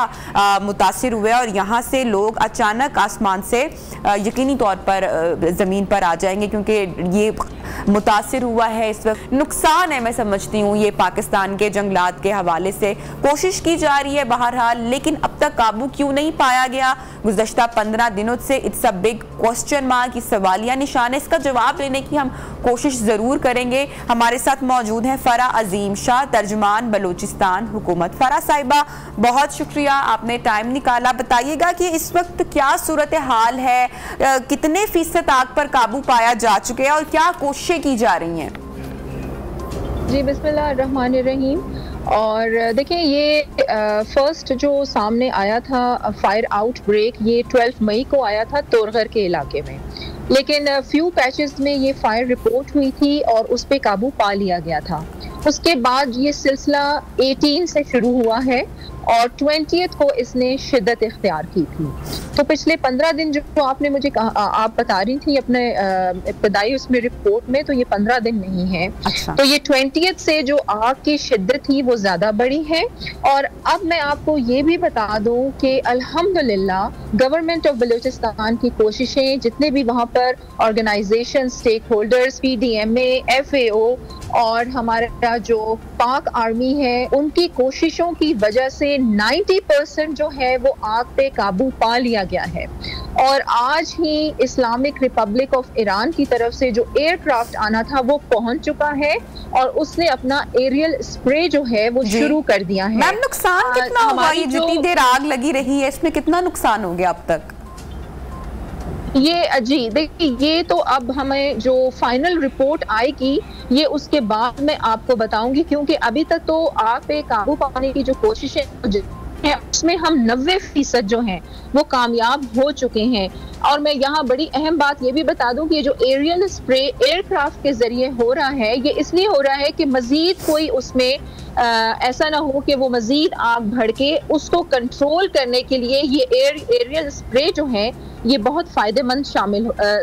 मुतासिर हुआ है और यहाँ से लोग अचानक आसमान से यकीनी तौर पर ज़मीन पर आ जाएंगे क्योंकि ये मुतासिर हुआ है। इस वक्त नुकसान है, मैं समझती हूँ ये पाकिस्तान के जंगलात के हवाले से कोशिश की जा रही है बहरहाल, लेकिन अब तक काबू क्यों नहीं पाया गया? गुज़श्ता 15 दिनों से it's a big question mark, सवालिया निशान है। इसका जवाब लेने की हम कोशिश ज़रूर करेंगे। हमारे साथ मौजूद हैं फरा अजीम शाह, तर्जुमान बलूचिस्तान हुकूमत। फरा साहिबा, बहुत शुक्रिया आपने टाइम निकाला। बताइएगा कि इस वक्त क्या सूरत हाल है, कितने फीसद आग पर काबू पाया जा चुके हैं और क्या कोशिशें की जा रही हैं? जी बिस्मिल्लाहिर्रहमानिर्रहीम। और देखिए ये फर्स्ट जो सामने आया था फायर आउटब्रेक ये 12 मई को आया था तोरगर के इलाके में, लेकिन फ्यू पैचेस में ये फायर रिपोर्ट हुई थी और उस पर काबू पा लिया गया था। उसके बाद ये सिलसिला 18 से शुरू हुआ है और 20th को इसने शिद्दत इख्तियार की थी। तो पिछले 15 दिन जो आपने मुझे कहा, आप बता रही थी अपने इब्तदाई उसमें रिपोर्ट में, तो ये 15 दिन नहीं है। अच्छा। तो ये 20th से जो आग की शिद्दत थी वो ज्यादा बड़ी है। और अब मैं आपको ये भी बता दूं कि अल्हम्दुलिल्लाह गवर्नमेंट ऑफ बलूचिस्तान की कोशिशें, जितने भी वहाँ पर organisation, stakeholders, PDMA, FAO और हमारा जो पाक आर्मी है, उनकी कोशिशों की वजह से 90% जो है वो आग पे काबू पा लिया गया है। और आज ही इस्लामिक रिपब्लिक ऑफ ईरान की तरफ से जो एयरक्राफ्ट आना था वो पहुंच चुका है और उसने अपना एरियल स्प्रे जो है वो शुरू कर दिया है। मैम, नुकसान कितना हुआ? ये जितनी देर आग लगी रही है इसमें कितना नुकसान हो गया अब तक? ये जी देखिए, ये तो अब हमें जो फाइनल रिपोर्ट आएगी ये उसके बाद मैं आपको बताऊंगी, क्योंकि अभी तक तो आग पे काबू पाने की जो कोशिशें है उसमें हम 90% जो हैं वो कामयाब हो चुके हैं। और मैं यहाँ बड़ी अहम बात ये भी बता दूं कि ये जो एरियल स्प्रे एयरक्राफ्ट के जरिए हो रहा है ये इसलिए हो रहा है कि मजीद कोई उसमें ऐसा ना हो कि वो मजीद आग भड़के। उसको कंट्रोल करने के लिए ये एरियल स्प्रे जो है ये बहुत फायदेमंद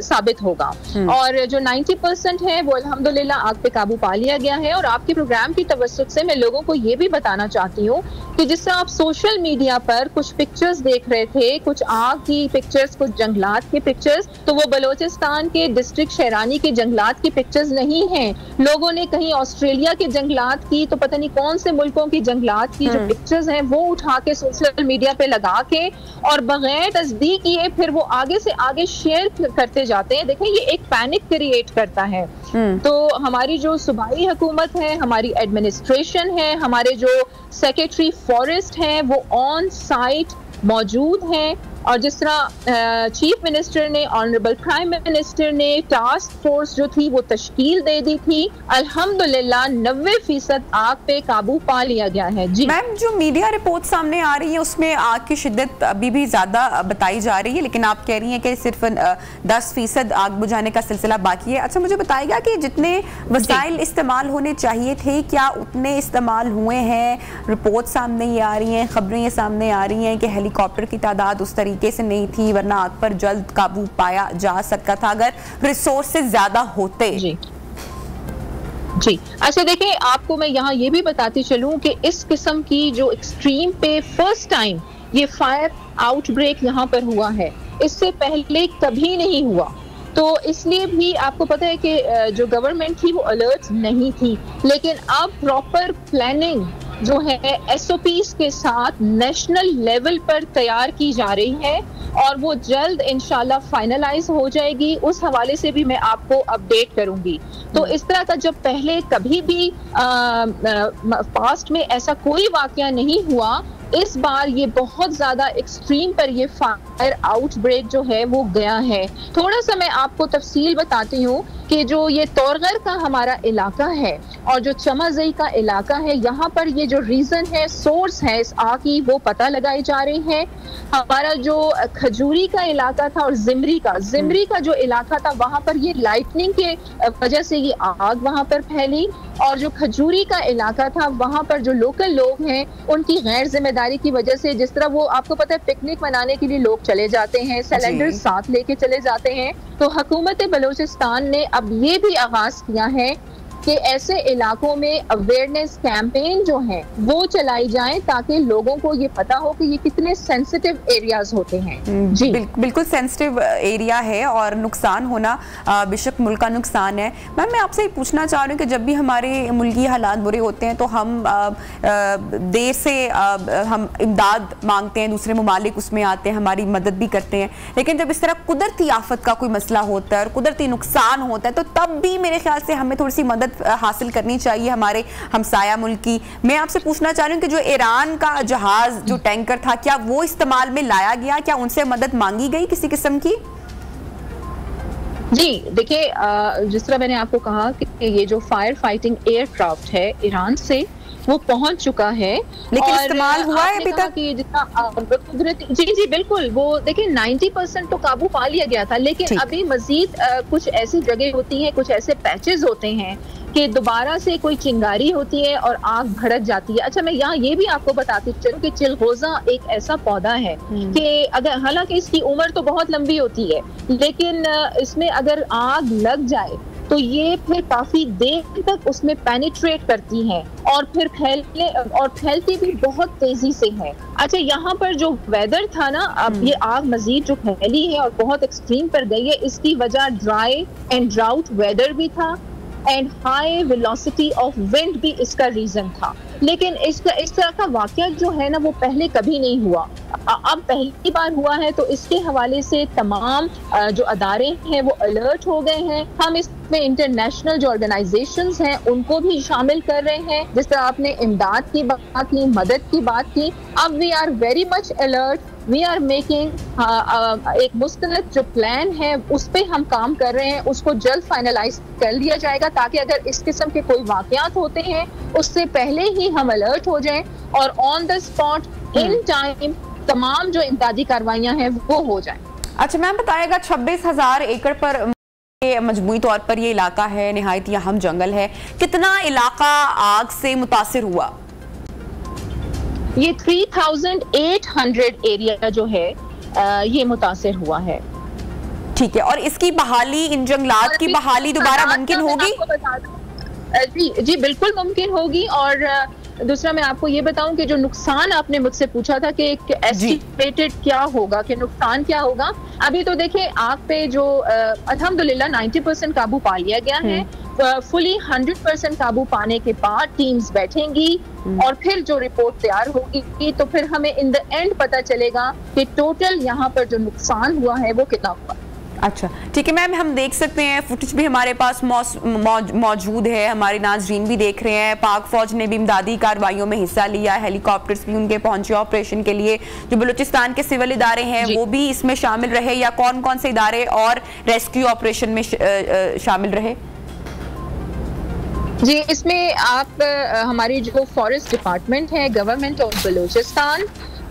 साबित होगा। और जो 90% है वो अल्हम्दुलिल्लाह आग पे काबू पा लिया गया है। और आपके प्रोग्राम की तवज्जुह से मैं लोगों को ये भी बताना चाहती हूँ कि जिससे आप सोशल मीडिया पर कुछ पिक्चर्स देख रहे थे, कुछ आग की पिक्चर्स, कुछ जंगलात की पिक्चर्स, तो वो बलोचिस्तान के डिस्ट्रिक्ट शहरानी के जंगलात की पिक्चर्स नहीं हैं। लोगों ने कहीं ऑस्ट्रेलिया के जंगलात की, तो पता नहीं कौन से मुल्कों की जंगलात की जो पिक्चर्स हैं वो उठा के सोशल मीडिया पे लगा के और बगैर तस्दीक किए फिर वो आगे से आगे शेयर करते जाते हैं। देखें, ये एक पैनिक क्रिएट करता है। तो हमारी जो सूबाई हुकूमत है, हमारी एडमिनिस्ट्रेशन है, हमारे जो सेक्रेटरी फॉरेस्ट हैं वो ऑन साइट मौजूद हैं। और जिस तरह चीफ मिनिस्टर ने, ऑनरेबल प्राइम मिनिस्टर ने टास्क फोर्स जो थी वो तश्कील दे दी थी, अल्हम्दुलिल्लाह 90% आग पे काबू पा लिया गया है। जी मैम, जो मीडिया रिपोर्ट सामने आ रही है उसमें आग की शिद्दत अभी भी ज्यादा बताई जा रही है, लेकिन आप कह रही हैं कि सिर्फ 10% आग बुझाने का सिलसिला बाकी है। अच्छा, मुझे बताइएगा कि जितने वसाइल इस्तेमाल होने चाहिए थे क्या उतने इस्तेमाल हुए हैं? रिपोर्ट सामने ये आ रही हैं, खबरें ये सामने आ रही हैं कि हेलीकॉप्टर की तादाद उस तरीके से नहीं थी, वरना आग पर जल्द काबू पाया जा सकता था अगर रिसोर्सेज ज्यादा होते। जी अच्छा, देखिए आपको मैं यहाँ ये भी बताती चलूं कि इस किस्म की जो एक्सट्रीम पे फर्स्ट टाइम ये फायर आउटब्रेक यहाँ पर हुआ है, इससे पहले कभी नहीं हुआ। तो इसलिए भी आपको पता है कि जो गवर्नमेंट थी वो अलर्ट नहीं थी, लेकिन अब प्रॉपर प्लानिंग जो है SOPs के साथ नेशनल लेवल पर तैयार की जा रही है और वो जल्द इंशाल्लाह फाइनलाइज हो जाएगी। उस हवाले से भी मैं आपको अपडेट करूंगी। तो इस तरह का जब पहले कभी भी पास्ट में ऐसा कोई वाकया नहीं हुआ, इस बार ये बहुत ज्यादा एक्सट्रीम पर ये फायर आउटब्रेक जो है वो गया है। थोड़ा सा मैं आपको तफसील बताती हूँ कि जो ये तौरगर का हमारा इलाका है और जो चमाजई का इलाका है, यहाँ पर ये जो रीजन है, सोर्स है इस आग की, वो पता लगाई जा रही है। हमारा जो खजूरी का इलाका था और जिमरी का जो इलाका था, वहां पर ये लाइटनिंग के वजह से ये आग वहां पर फैली। और जो खजूरी का इलाका था, वहां पर जो लोकल लोग हैं उनकी गैर जिम्मेदारी की वजह से, जिस तरह वो आपको पता है पिकनिक मनाने के लिए लोग चले जाते हैं, सिलेंडर साथ लेके चले जाते हैं, तो हुकूमत बलूचिस्तान ने अब ये भी आगाज किया है कि ऐसे इलाकों में अवेयरनेस कैंपेन जो है वो चलाई जाए ताकि लोगों को ये पता हो कि ये कितने सेंसिटिव एरियाज होते हैं। जी बिल्कुल सेंसिटिव एरिया है और नुकसान होना बेशक मुल्क का नुकसान है। मैम मैं आपसे पूछना चाह रही हूँ कि जब भी हमारे मुल्की हालात बुरे होते हैं तो हम देर से हम इमदाद मांगते हैं, दूसरे ममालिक उसमें आते हैं, हमारी मदद भी करते हैं, लेकिन जब इस तरह कुदरती आफत का कोई मसला होता है और कुदरती नुकसान होता है तो तब भी मेरे ख्याल से हमें थोड़ी सी मदद हासिल करनी चाहिए हमारे हमसाया मुल्क की। मैं आपसे पूछना चाह रही हूँ कि जो ईरान का जहाज जो टैंकर था, क्या वो इस्तेमाल में लाया गया? क्या उनसे मदद मांगी गई किसी किस्म की? जी देखिए, जिस तरह मैंने आपको कहा कि ये जो फायर फाइटिंग एयरक्राफ्ट है ईरान से वो पहुंच चुका है, लेकिन इस्तेमाल हुआ है अभी तक? जितना जी बिल्कुल, वो देखिए 90% तो काबू पा लिया गया था, लेकिन अभी मजीद कुछ ऐसी जगह होती हैं, कुछ ऐसे पैचेस होते हैं कि दोबारा से कोई चिंगारी होती है और आग भड़क जाती है। अच्छा, मैं यहाँ ये भी आपको बताती चलूं कि चिलगोजा एक ऐसा पौधा है कि अगर, हालांकि इसकी उम्र तो बहुत लंबी होती है, लेकिन इसमें अगर आग लग जाए तो ये फिर काफी देर तक उसमें पेनिट्रेट करती है और फिर फैलती भी बहुत तेजी से है। अच्छा, यहाँ पर जो वेदर था ना, अब ये आग मजीद जो फैली है और बहुत एक्सट्रीम पर गई है, इसकी वजह ड्राई एंड ड्राउट वेदर भी था and high velocity of wind भी इसका रीजन था। लेकिन इस तरह का वाकया जो है ना वो पहले कभी नहीं हुआ, अब पहली बार हुआ है, तो इसके हवाले से तमाम जो अदारे हैं वो अलर्ट हो गए हैं। हम इसमें इंटरनेशनल जो ऑर्गेनाइजेशंस हैं उनको भी शामिल कर रहे हैं। जिस तरह आपने इमदाद की बात की, मदद की बात की, अब we are very much alert, we are making एक मुस्तनद जो प्लान है उस पे हम काम कर रहे हैं, उसको जल्द फाइनलाइज कर लिया जाएगा ताकि अगर इस किस्म के कोई वाकयात होते हैं उससे पहले ही हम अलर्ट हो जाएं और on the spot in time तमाम जो इमदादी कार्रवाइयां हैं वो हो जाएं। अच्छा मैम बताएगा, 26,000 एकड़ पर मजमूई तौर पर ये इलाका है, निहायत अहम जंगल है, कितना इलाका आग से मुतासिर हुआ? ये 3,800 एरिया जो है ये मुतासिर हुआ है। ठीक है, और इसकी बहाली, इन जंगलात की बहाली दोबारा मुमकिन होगी? जी बिल्कुल मुमकिन होगी। और दूसरा मैं आपको ये बताऊं कि जो नुकसान आपने मुझसे पूछा था कि एस्टिमेटेड क्या होगा, कि नुकसान क्या होगा, अभी तो देखिए आग पे जो अल्हम्दुलिल्लाह 90% काबू पा लिया गया है। फुली 100% काबू पाने के बाद टीम्स बैठेंगी और फिर जो रिपोर्ट तैयार होगी तो फिर हमें इन द एंड पता चलेगा कि टोटल यहाँ पर जो नुकसान हुआ है वो कितना हुआ। अच्छा ठीक है मैम, हम देख सकते हैं, फुटेज भी हमारे पास मौजूद है, हमारे नाजरीन भी देख रहे हैं। पाक फौज ने भी इमदादी कार्रवाइयों में हिस्सा लिया, हेलीकॉप्टर्स भी उनके पहुंचे ऑपरेशन के लिए। जो बलूचिस्तान के सिविल इदारे हैं वो भी इसमें शामिल रहे, या कौन कौन से इदारे और रेस्क्यू ऑपरेशन में शामिल रहे? जी, इसमें आप हमारी जो फॉरेस्ट डिपार्टमेंट है, गवर्नमेंट ऑफ बलूचिस्तान,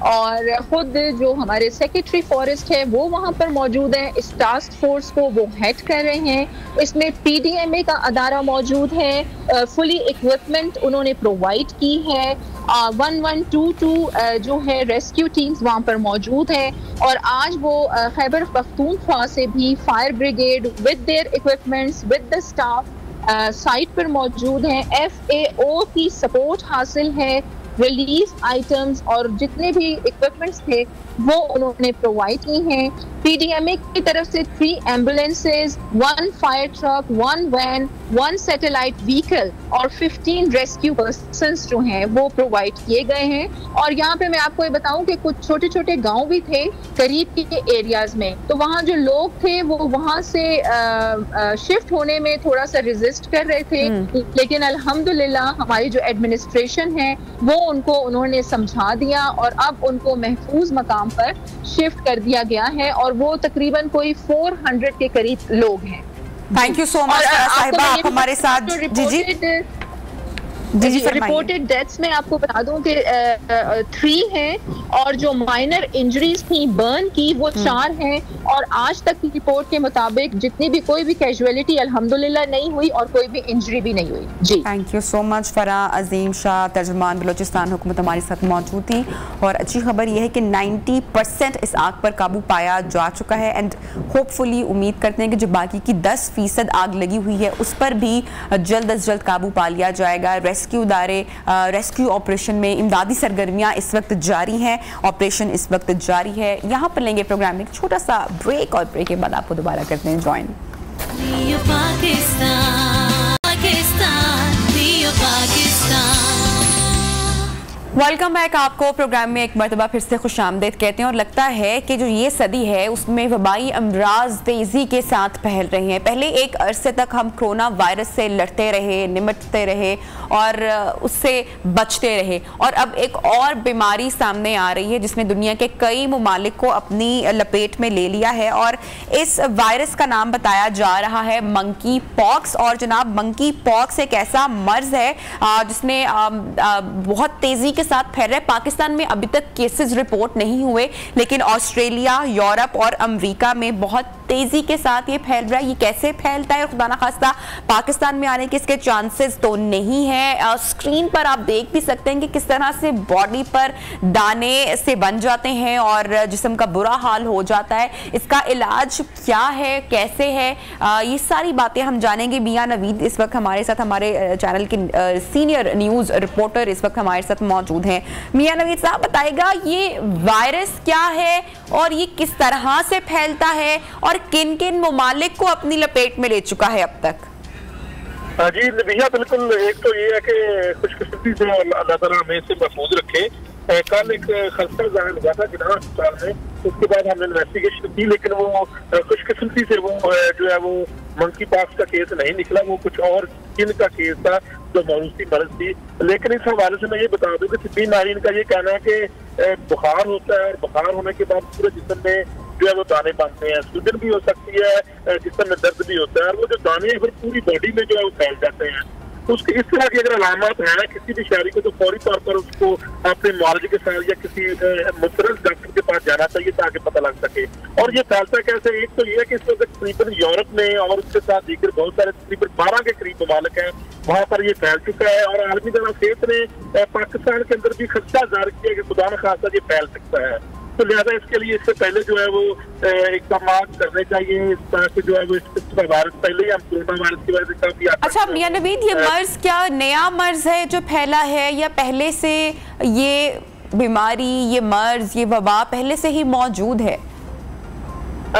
और खुद जो हमारे सेक्रेटरी फॉरेस्ट है वो वहाँ पर मौजूद है। इस टास्क फोर्स को वो हेड कर रहे हैं। इसमें PDMA का अदारा मौजूद है, फुली इक्विपमेंट उन्होंने प्रोवाइड की है। 1122 जो है रेस्क्यू टीम्स वहाँ पर मौजूद है, और आज वो खैबर पख्तूनख्वा से भी fire brigade with their equipments with the staff site पर मौजूद हैं। FAO की सपोर्ट हासिल है, रिलीफ आइटम्स और जितने भी इक्विपमेंट्स थे वो उन्होंने प्रोवाइड की हैं। PDMA की तरफ से 3 ambulances, 1 fire truck, 1 van, 1 satellite vehicle और 15 रेस्क्यू पर्सन्स जो हैं वो प्रोवाइड किए गए हैं। और यहाँ पे मैं आपको ये बताऊं कि कुछ छोटे छोटे गांव भी थे करीब के एरियाज में, तो वहाँ जो लोग थे वो वहाँ से शिफ्ट होने में थोड़ा सा रेजिस्ट कर रहे थे, लेकिन अल्हम्दुलिल्लाह हमारी जो एडमिनिस्ट्रेशन है वो उन्होंने समझा दिया और अब उनको महफूज मकाम पर शिफ्ट कर दिया गया है, और वो तकरीबन कोई 400 के करीब लोग हैं। थैंक यू सो मच साहिबा, आप हमारे साथ। जी रिपोर्टेड डेथ्स में आपको बता दूं कि 3 हैं और जो माइनर इंजरीज थी बर्न की वो 4 हैं और आज तक की रिपोर्ट के मुताबिक जितनी भी कोई भी कैजुअलिटी अल्हम्दुलिल्लाह नहीं हुई और कोई भी इंजरी भी नहीं हुई। जी थैंक यू सो मच। फरा अजीम शाह तर्जुमान बलोचिस्तान हुकूमत हमारे साथ मौजूद थी और अच्छी खबर यह है कि 90% इस आग पर काबू पाया जा चुका है एंड होपफुली उम्मीद करते हैं कि जो बाकी की 10% आग लगी हुई है उस पर भी जल्द अज जल्द काबू पा लिया जाएगा। रेस्क्यू इदारे रेस्क्यू ऑपरेशन में इमदादी सरगर्मियां इस वक्त जारी हैं, ऑपरेशन इस वक्त जारी है। यहाँ पर लेंगे प्रोग्राम में एक छोटा सा ब्रेक और ब्रेक के बाद आपको दोबारा करते हैं ज्वाइन। Welcome back. आपको प्रोग्राम में एक मरतबा फिर से खुशामदीद कहते हैं और लगता है कि जो ये सदी है उसमें वबाई अमराज तेज़ी के साथ फैल रहे हैं। पहले एक अरसे तक हम कोरोना वायरस से लड़ते रहे, निमटते रहे और उससे बचते रहे और अब एक और बीमारी सामने आ रही है जिसने दुनिया के कई ममालिक को अपनी लपेट में ले लिया है और इस वायरस का नाम बताया जा रहा है मंकी पॉक्स। और जनाब मंकी पॉक्स एक ऐसा मर्ज है जिसने बहुत तेज़ी के साथ फैल रहा है। पाकिस्तान में अभी तक केसेस रिपोर्ट नहीं हुए लेकिन ऑस्ट्रेलिया, यूरोप और अमेरिका में बहुत तेजी के साथ ये फैल रहा है। ये कैसे फैलता है और खुदा ना खास्ता पाकिस्तान में आने के इसके चांसेस तो नहीं है। स्क्रीन पर आप देख भी सकते हैं कि किस तरह से बॉडी पर दाने से बन जाते हैं और जिस्म का बुरा हाल हो जाता है। इसका इलाज क्या है, कैसे है, ये सारी बातें हम जानेंगे। मियां नवीद इस वक्त हमारे साथ, हमारे चैनल के सीनियर न्यूज रिपोर्टर इस वक्त हमारे साथ मौजूद हैं। मियां नवीद साहब बताइएगा ये वायरस क्या है और ये किस तरह से फैलता है और किन किन ममालिक को अपनी लपेट में ले चुका है अब तक? जी नबिया, बिल्कुल। एक तो ये है कि खुशकिस्मती से अल्लाह ताला हमें से महफूज रखे। कल एक खदशा जाहिर हुआ था जिन्ना अस्पताल में, उसके बाद हमने इन्वेस्टिगेशन की लेकिन वो खुशकिस्मती से वो जो है वो मंकी पॉक्स का केस नहीं निकला, वो कुछ और किन का केस था जो मारूसी मर्ज थी। लेकिन इस हवाले से मैं ये बता दूं कि तिब्बी नारीन का ये कहना है कि बुखार होता है और बुखार होने के बाद पूरे जिस्म में जो है वो दाने बनते हैं, सूजन भी हो सकती है, जिस्म में दर्द भी होता है और वो जो दाने फिर पूरी बॉडी में जो है वो फैल जाते हैं। तो उसके इस तरह की अगर अलामत है किसी भी शहरी को तो फौरी तौर पर उसको अपने मुआलजे के साथ या किसी मुतरज डॉक्टर के पास जाना चाहिए ताकि पता लग सके। और ये फैलता कैसे, एक तो ये है कि इस वक्त तकरीबन यूरोप में और उसके साथ दीगर बहुत सारे तकरीबन 12 के करीब ममालिक हैं, वहाँ पर ये फैल चुका है। और आलमी सेहत ने पाकिस्तान के अंदर भी खदशा जाहिर किया कि खुदा न खास्ता ये फैल सकता है। तो लिहाजा इसके लिए इससे पहले जो है वो इकदाम करने चाहिए ताकि जो है वो इसका वायरस पहले ही हम कोरोना वायरस की वजह से काफी। अच्छा मियां नवीद, ये मर्ज क्या नया मर्ज है जो फैला है या पहले से ये बीमारी, ये मर्ज, ये वबा पहले से ही मौजूद है?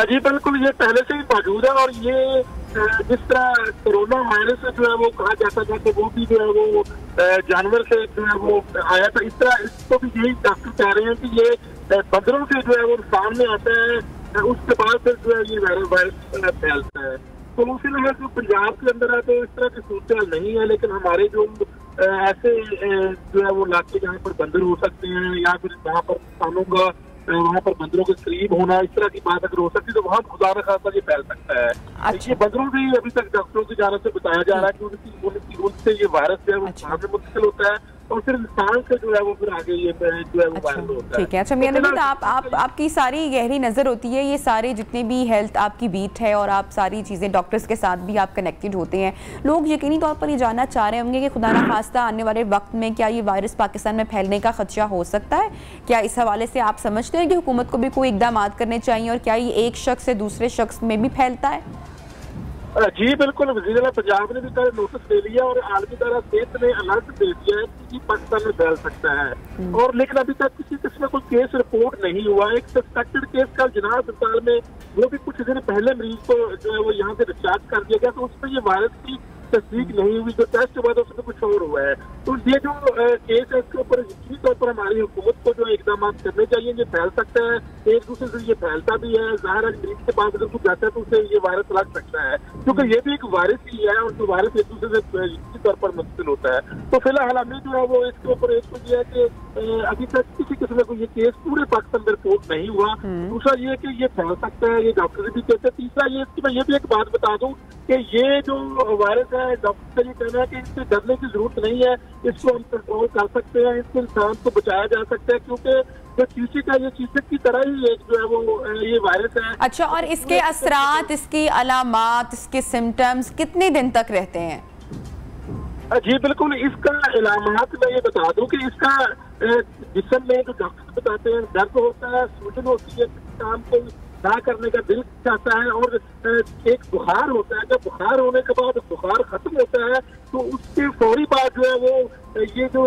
जी बिल्कुल, ये पहले से ही मौजूद है और ये जिस तरह कोरोना वायरस जो है वो कहा जाता था कि वो भी जो है वो जानवर से जो है वो आया था, इस तरह इसको भी यही डॉक्टर कह रहे हैं कि ये बंदरों से जो है वो सामने आता है, उसके बाद फिर जो है ये वायरस फैलता है। तो उसी लिहाज जो पंजाब के अंदर है तो इस तरह की सूरत नहीं है, लेकिन हमारे जो ऐसे जो है वो इलाके जहाँ पर बंदर हो सकते हैं या फिर जहाँ पर किसानों का वहाँ पर बंदरों के करीब होना, इस तरह की बात अगर हो सकती है तो वहाँ खुदा न खास्ता ये फैल सकता है। अच्छा। ये बंदरों से ही अभी तक डॉक्टरों की जाने से बताया जा रहा है कि उनसे ये वायरस जो है वो छाने में मुश्किल होता है और फिर इंसान से जो है वो फिर आगे ये जो है वो वायरल होता है। ठीक है। अच्छा मियां नवीद, आपकी सारी गहरी नज़र होती है, ये सारे जितने भी हेल्थ आपकी बीट है और आप सारी चीज़ें डॉक्टर्स के साथ भी आप कनेक्टेड होते हैं। लोग यकीनी तौर पर ये जानना चाह रहे होंगे कि खुदा ना खास्ता आने वाले वक्त में क्या ये वायरस पाकिस्तान में फैलने का खदशा हो सकता है? क्या इस हवाले से आप समझते हैं कि हुकूमत को भी कोई इकदाम करने चाहिए और क्या ये एक शख्स से दूसरे शख्स में भी फैलता है? जी बिल्कुल, वज़ीर-ए-आला पंजाब ने भी कल नोटिस दे लिया और आलमी इदारा सेहत ने अलर्ट दे दिया है कि पाकिस्तान में फैल सकता है। और लेकिन अभी तक किसी किस्म का कोई केस रिपोर्ट नहीं हुआ। एक सस्पेक्टेड केस का जिन्ना अस्पताल में वो भी कुछ दिन पहले मरीज को जो है वो यहाँ से डिस्चार्ज कर दिया गया, तो उसमें ये वायरस की तस्दीक नहीं हुई, जो टेस्ट हुआ था उसमें कुछ और हुआ है। तो ये जो केस है इसके ऊपर यकीनी तौर पर हमारी हुकूमत को जो इकदाम करने चाहिए। ये फैल सकता है, एक दूसरे से ये फैलता भी है। ज़ाहिर है मरीज के पास अगर कुछ जाता है तो उसे ये वायरस लग सकता है, क्योंकि ये भी एक वायरस ही है और जो वायरस एक दूसरे से इसी तौर पर मुंतकिल होता है। तो फिलहाल हमें जो है वो इसके ऊपर एक तो ये है कि अभी तक किसी किस्म का ये केस पूरे पाकिस्तान में रिपोर्ट नहीं हुआ। दूसरा ये कि ये फैल सकता है, ये डॉक्टर भी कहते हैं। तीसरा ये कि मैं ये भी एक बात बता दूं कि ये जो वायरस है, डॉक्टर का ये कहना है कि इससे डरने की जरूरत नहीं है, इसको हम कंट्रोल कर सकते हैं, इससे इंसान को बचाया जा सकता है, क्योंकि जो चीचक है ये चीचक की तरह ही एक जो है वो ये वायरस है। अच्छा, और इसके असरात, इसकी अलामात, इसके सिम्टम्स कितने दिन तक रहते हैं? जी बिल्कुल, इसका इलामात मैं ये बता दूं कि इसका जिस्म में जो डॉक्टर बताते हैं दर्द होता है, सूजन होती है, काम को ना करने का दिल चाहता है, और एक बुखार होता है। जब बुखार होने के बाद बुखार खत्म होता है तो उसके फौरी बाद जो है वो ये जो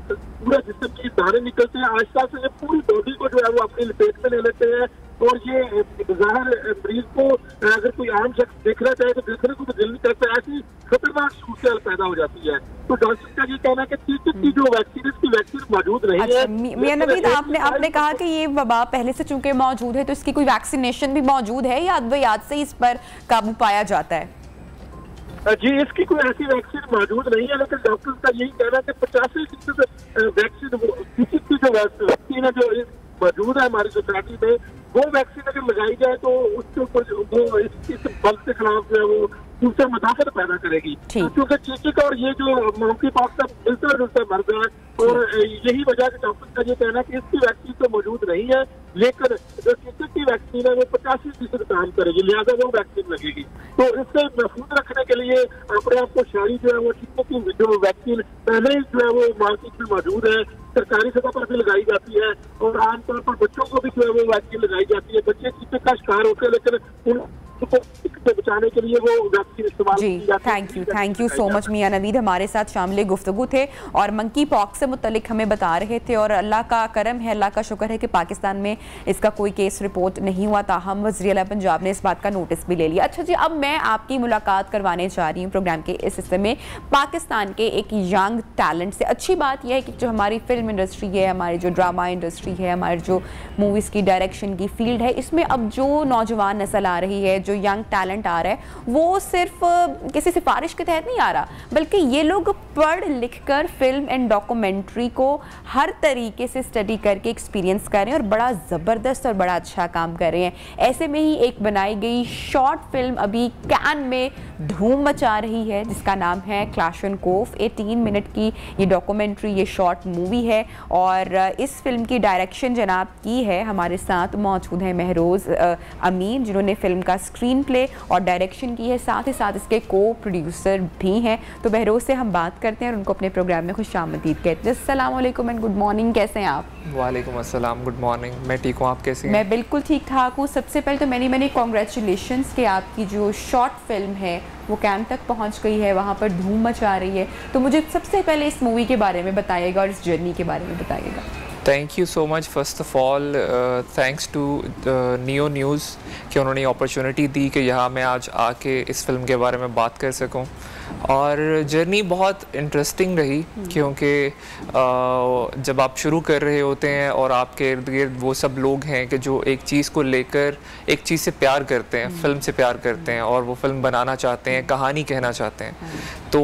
पूरा जिस्म की दाने निकलते हैं, आहिस्ता से पूरी बॉडी को जो है वो अपनी लपेट में ले लेते हैं। और ये ज़ाहिर मरीज को अगर कोई आम शख्स देखना चाहे तो देखने को तो दिल नहीं करता, ऐसी खतरनाक सूरत पैदा हो जाती है। तो डॉक्टर का ये कहना है कि चीचक की जो वैक्सीन, इसकी वैक्सीन मौजूद नहीं है। मियां नवीद, आपने कहा कि ये वबा पहले से चूंकि मौजूद है तो इसकी कोई वैक्सीनेशन भी मौजूद है या अद्वियात से इस पर काबू पाया जाता है? जी, इसकी कोई ऐसी वैक्सीन मौजूद नहीं है, लेकिन डॉक्टर का यही कहना है कि 85% वैक्सीन चीचक की जो वैक्सीन है जो मौजूद है हमारी सोसाइटी में, वो वैक्सीन अगर लगाई जाए तो उसके ऊपर वो इस बल के खिलाफ जो है वो दूसरा मुदाफत पैदा करेगी, क्योंकि चीचक और ये जो मौकी पॉक्स का मिलता जुलता मर्ज है। और यही वजह है डॉक्टर का ये कहना है कि इसकी वैक्सीन तो मौजूद नहीं है, लेकिन जो चीचक की वैक्सीन है वो 85% काम करेगी, लिहाजा वो वैक्सीन लगेगी। तो इससे महफूज रखने के लिए अपने आप को शारी जो है वो चीचक की जो वैक्सीन पहले ही जो है वो मार्केट में मौजूद है, सरकारी सतह पर भी लगाई जाती है, और आमतौर पर बच्चों को भी जो है वो वैक्सीन लगाई जाती है। बच्चे चीचक का शिकार होते हैं, लेकिन उनको बचाने के लिए वो वैक्सीन इस्तेमाल की जाती है। Thank you so much. Mian Naveed हमारे साथ शामिल गुफ्तगू थे और मंकी पॉक्स से मुतल्लिक हमें बता रहे थे, और अल्लाह का करम है, अल्लाह का शुक्र है कि पाकिस्तान में इसका कोई केस रिपोर्ट नहीं हुआ। ताहम वज़ीर आला पंजाब ने इस बात का नोटिस भी ले लिया। अच्छा जी, अब मैं आपकी मुलाकात करवाने जा रही हूँ प्रोग्राम के इस हिस्से में पाकिस्तान के एक यंग टैलेंट से। अच्छी बात यह है कि जो हमारी फिल्म इंडस्ट्री है, हमारी जो ड्रामा इंडस्ट्री है, हमारी जो मूवीज़ की डायरेक्शन की फील्ड है, इसमें अब जो नौजवान नस्ल आ रही है, जो यंग टैलेंट आ रहा है, वो सिर्फ किसी सिफारिश के तहत नहीं आ रहा, बल्कि ये लोग पढ़ लिख कर फिल्म एंड डॉक्यूमेंट्री को हर तरीके से स्टडी करके एक्सपीरियंस कर रहे हैं और बड़ा ज़बरदस्त और बड़ा अच्छा काम कर रहे हैं। ऐसे में ही एक बनाई गई शॉर्ट फिल्म अभी कैन में धूम मचा रही है, जिसका नाम है क्लाशनकोफ। 18 मिनट की ये डॉक्यूमेंट्री, ये शॉर्ट मूवी है, और इस फिल्म की डायरेक्शन जनाब की है, हमारे साथ मौजूद है महरोज़ अमीन, जिन्होंने फिल्म का स्क्रीन प्ले और डायरेक्शन की है, साथ ही साथ इसके को प्रोड्यूसर भी हैं। तो महरोज़ से हम बात करते हैं और उनको अपने प्रोग्राम में खुशामदीद कहते हैं। अस्सलाम वालेकुम एंड गुड मॉर्निंग, कैसे हैं आप? वालेकुम अस्सलाम, गुड मॉर्निंग। मैं ठीक हूँ, आप कैसे हैं? मैं बिल्कुल ठीक ठाक हूँ। सबसे पहले तो मैंने कॉन्ग्रेचुलेशंस कि आपकी जो शॉर्ट फिल्म है वो कैन तक पहुँच गई है, वहाँ पर धूम मचा रही है। तो मुझे सबसे पहले इस मूवी के बारे में बताइएगा और इस जर्नी के बारे में बताइएगा। Thank you so much. First of all thanks to Neo News कि उन्होंने अपॉर्चुनिटी दी कि यहाँ मैं आज आके इस फिल्म के बारे में बात कर सकूँ। और जर्नी बहुत इंटरेस्टिंग रही, क्योंकि जब आप शुरू कर रहे होते हैं और आपके इर्द गिर्द वो सब लोग हैं कि जो एक चीज़ को लेकर एक चीज़ से प्यार करते हैं, फिल्म से प्यार करते हैं और वो फिल्म बनाना चाहते हैं, कहानी कहना चाहते हैं, तो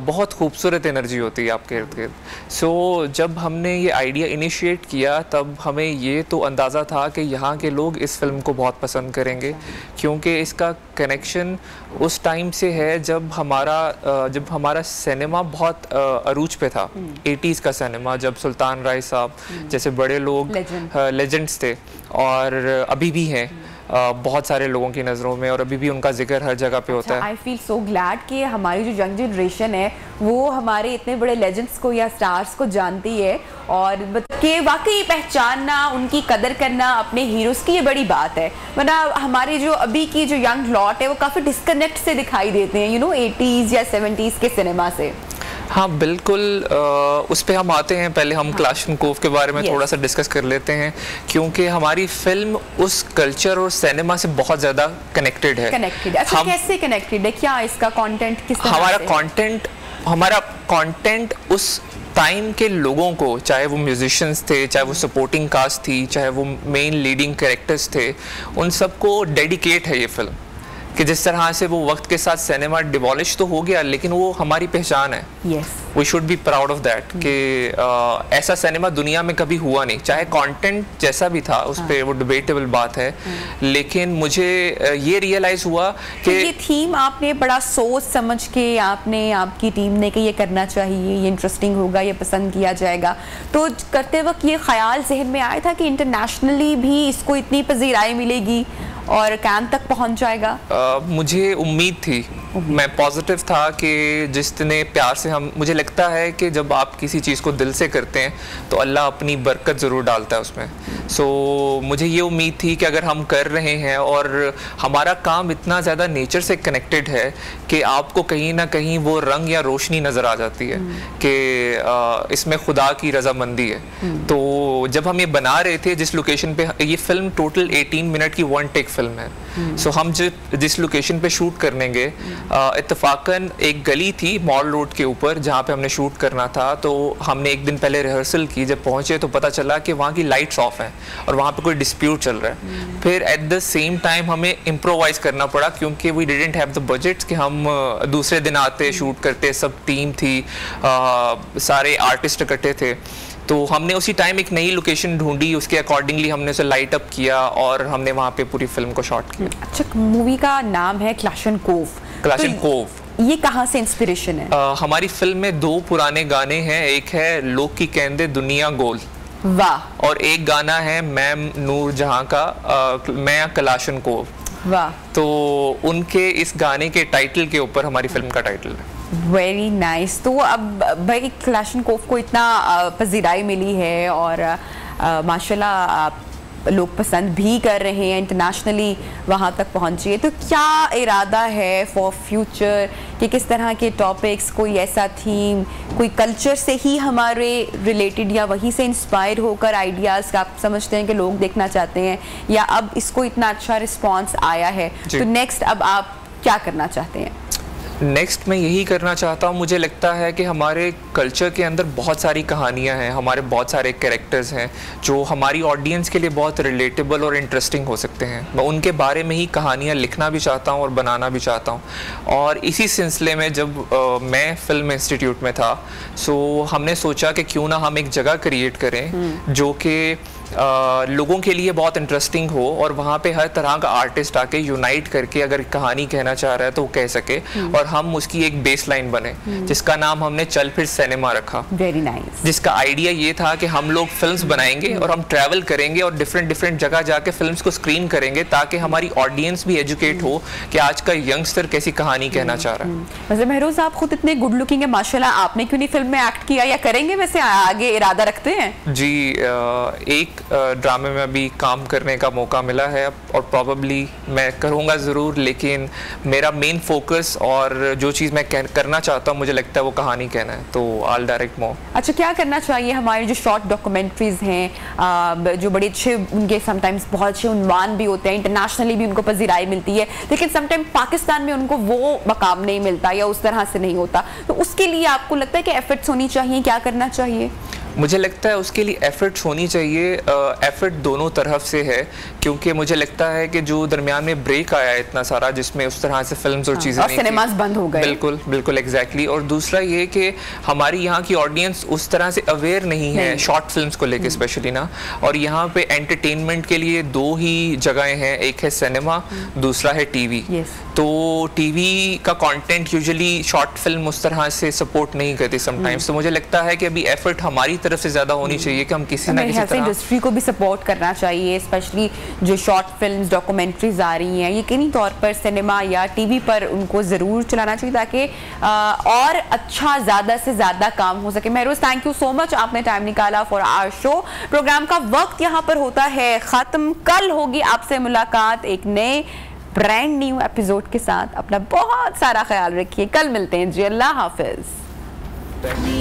बहुत खूबसूरत एनर्जी होती है आपके इर्द गिर्द। सो जब हमने ये आइडिया इनिशिएट किया तब हमें ये तो अंदाज़ा था कि यहाँ के लोग इस फिल्म को बहुत पसंद करेंगे, क्योंकि इसका कनेक्शन उस टाइम से है जब हमारा सिनेमा बहुत अरूज पे था। 80s का सिनेमा, जब सुल्तान राय साहब जैसे बड़े लोग लेजेंड्स थे और अभी भी हैं बहुत सारे लोगों की नज़रों में, और अभी भी उनका जिक्र हर जगह पे होता है। आई फील सो ग्लैड कि हमारी जो यंग जनरेशन है वो हमारे इतने बड़े लेजेंड्स को या स्टार्स को जानती है, और कि वाकई पहचानना, उनकी कदर करना अपने हीरोज़ की ये बड़ी बात है। वरना हमारे जो अभी की जो यंग लॉट है वो काफ़ी डिस्कनेक्ट से दिखाई देते हैं 80s या 70s के सिनेमा से। हाँ बिल्कुल, उस पर हम आते हैं। पहले हम क्लाशनकोफ के बारे में थोड़ा सा डिस्कस कर लेते हैं, क्योंकि हमारी फिल्म उस कल्चर और सिनेमा से बहुत ज़्यादा कनेक्टेड है। अच्छा, कैसे कनेक्टेड है? क्या इसका कंटेंट किस तरह हमारा कंटेंट उस टाइम के लोगों को, चाहे वो म्यूजिशियंस थे, चाहे वो सपोर्टिंग कास्ट थी, चाहे वो मेन लीडिंग कैरेक्टर्स थे, उन सबको डेडिकेट है ये फिल्म कि जिस तरह से वो वक्त के साथ सिनेमा डिवॉलिश तो हो गया लेकिन वो हमारी पहचान है। We should be proud of that कि ऐसा सिनेमा दुनिया में कभी हुआ नहीं, चाहे कंटेंट जैसा भी था उस पर वो डिबेटेबल बात है, लेकिन मुझे ये रियलाइज हुआ कि ये थीम आपने बड़ा सोच समझ के आपकी टीम ने कि ये करना चाहिए, ये इंटरेस्टिंग होगा, ये पसंद किया जाएगा, तो करते वक्त ये ख्याल जहन में आया था कि इंटरनेशनली भी इसको इतनी पजीराई मिलेगी और कैन तक पहुंच जाएगा? मुझे उम्मीद थी, मैं पॉजिटिव था कि जितने प्यार से मुझे लगता है कि जब आप किसी चीज़ को दिल से करते हैं तो अल्लाह अपनी बरकत ज़रूर डालता है उसमें। सो मुझे ये उम्मीद थी कि अगर हम कर रहे हैं और हमारा काम इतना ज़्यादा नेचर से कनेक्टेड है कि आपको कहीं ना कहीं वो रंग या रोशनी नज़र आ जाती है कि इसमें खुदा की रजामंदी है। तो जब हम ये बना रहे थे जिस लोकेशन पे, ये फिल्म टोटल 18 मिनट की वन टेक फिल्म है। सो हम जिस लोकेशन पे शूट करने गए, इत्तफाकन एक गली थी मॉल रोड के ऊपर जहाँ पे हमने शूट करना था, तो हमने एक दिन पहले रिहर्सल की। जब पहुँचे तो पता चला कि वहाँ की लाइट्स ऑफ हैं और वहाँ पे कोई डिस्प्यूट चल रहा है। फिर एट द सेम टाइम हमें इम्प्रोवाइज करना पड़ा क्योंकि we didn't have the budgets कि हम दूसरे दिन आते शूट करते, सब टीम थी, सारे आर्टिस्ट इकट्ठे थे। तो हमने उसी टाइम एक नई लोकेशन ढूंढी, उसके अकॉर्डिंगली हमने उसे लाइट अप किया और हमने वहाँ पे पूरी फिल्म को शॉट किया। अच्छा, मूवी का नाम है क्लाशनकोव। क्लाशनकोव ये कहाँ से इंस्पिरेशन है? हमारी फिल्म में 2 पुराने गाने हैं, एक है लोग की कहंदे दुनिया गोल, वाह, और एक गाना है मैम नूर जहाँ का मैं क्लाशनकोव, वाह। तो उनके इस गाने के टाइटल के ऊपर हमारी फिल्म का टाइटल है। Very nice. तो अब भाई क्लाशनकोव को इतना पजीराई मिली है और माशाल्लाह लोग पसंद भी कर रहे हैं, इंटरनेशनली वहाँ तक पहुँची है, तो क्या इरादा है फॉर फ्यूचर कि किस तरह के टॉपिक्स, कोई ऐसा थीम, कोई कल्चर से ही हमारे रिलेटेड या वहीं से इंस्पायर होकर आइडियाज़ आप समझते हैं कि लोग देखना चाहते हैं, या अब इसको इतना अच्छा रिस्पॉन्स आया है तो नेक्स्ट अब आप क्या करना चाहते हैं? नेक्स्ट मैं यही करना चाहता हूँ, मुझे लगता है कि हमारे कल्चर के अंदर बहुत सारी कहानियाँ हैं, हमारे बहुत सारे कैरेक्टर्स हैं जो हमारी ऑडियंस के लिए बहुत रिलेटेबल और इंटरेस्टिंग हो सकते हैं। मैं उनके बारे में ही कहानियाँ लिखना भी चाहता हूँ और बनाना भी चाहता हूँ। और इसी सिलसिले में जब मैं फिल्म इंस्टीट्यूट में था, सो हमने सोचा कि क्यों ना हम एक जगह क्रिएट करें जो कि लोगों के लिए बहुत इंटरेस्टिंग हो और वहाँ पे हर तरह का आर्टिस्ट आके यूनाइट करके अगर कहानी कहना चाह रहा है तो वो कह सके, और हम उसकी एक बेस लाइन बने जिसका नाम हमने चल फिर सिनेमा रखा। Very nice. जिसका आइडिया ये था कि हम लोग फिल्म्स बनाएंगे और हम ट्रैवल करेंगे और डिफरेंट जगह जाके फिल्म्स को स्क्रीन करेंगे ताकि हमारी ऑडियंस भी एजुकेट हो कि आज का यंगस्टर कैसी कहानी कहना चाह रहा है। वैसे महरोज आप खुद इतने गुड लुकिंग है माशाल्लाह, आपने क्यों नहीं फिल्म में एक्ट किया या करेंगे वैसे आगे इरादा रखते हैं? जी, एक ड्रामे में अभी काम करने का मौका मिला है और प्रॉबेबली मैं करूँगा ज़रूर, लेकिन मेरा मेन फोकस और जो चीज़ मैं करना चाहता हूँ मुझे लगता है वो कहानी कहना है, तो आल डायरेक्ट मोर। अच्छा, क्या करना चाहिए हमारे जो शॉर्ट डॉक्यूमेंट्रीज हैं जो बड़े अच्छे, उनके समटाइम्स बहुत अच्छे उन्वान भी होते हैं, इंटरनेशनली भी उनको पजीराई मिलती है, लेकिन समटाइम पाकिस्तान में उनको वो मकाम नहीं मिलता या उस तरह से नहीं होता, तो उसके लिए आपको लगता है कि एफर्ट्स होनी चाहिए, क्या करना चाहिए? मुझे लगता है उसके लिए एफर्ट्स होनी चाहिए। एफर्ट दोनों तरफ से है, क्योंकि मुझे लगता है कि जो दरमियान में ब्रेक आया है इतना सारा जिसमें उस तरह से फिल्म्स और चीज़ें और सिनेमास बंद हो गए। बिल्कुल एग्जैक्टली। और दूसरा ये कि हमारी यहाँ की ऑडियंस उस तरह से अवेयर नहीं है शॉर्ट फिल्म्स को लेके स्पेशली ना, और यहाँ पे एंटरटेनमेंट के लिए 2 ही जगहें हैं, एक है सिनेमा, दूसरा है टीवी। तो टीवी का कंटेंट यूजुअली शॉर्ट फिल्म उस तरह से सपोर्ट नहीं करती समटाइम्स, तो मुझे लगता है कि अभी एफर्ट हमारी तरफ से ज्यादा होनी चाहिए कि हम किसी ना किसी तरह इंडस्ट्री को भी सपोर्ट करना चाहिए, स्पेशली जो शॉर्ट फिल्म्स डॉक्यूमेंट्रीज आ रही हैं, यकीनी तौर पर सिनेमा या टीवी पर उनको जरूर चलाना चाहिए ताकि और अच्छा ज्यादा से ज्यादा काम हो सके। Mehroz, thank you so much, आपने टाइम निकाला फॉर आवर शो। प्रोग्राम का वक्त यहाँ पर होता है खत्म, कल होगी आपसे मुलाकात एक नए ब्रांड न्यू एपिसोड के साथ। अपना बहुत सारा ख्याल रखिए, कल मिलते हैं जी, अल्लाह हाफिज।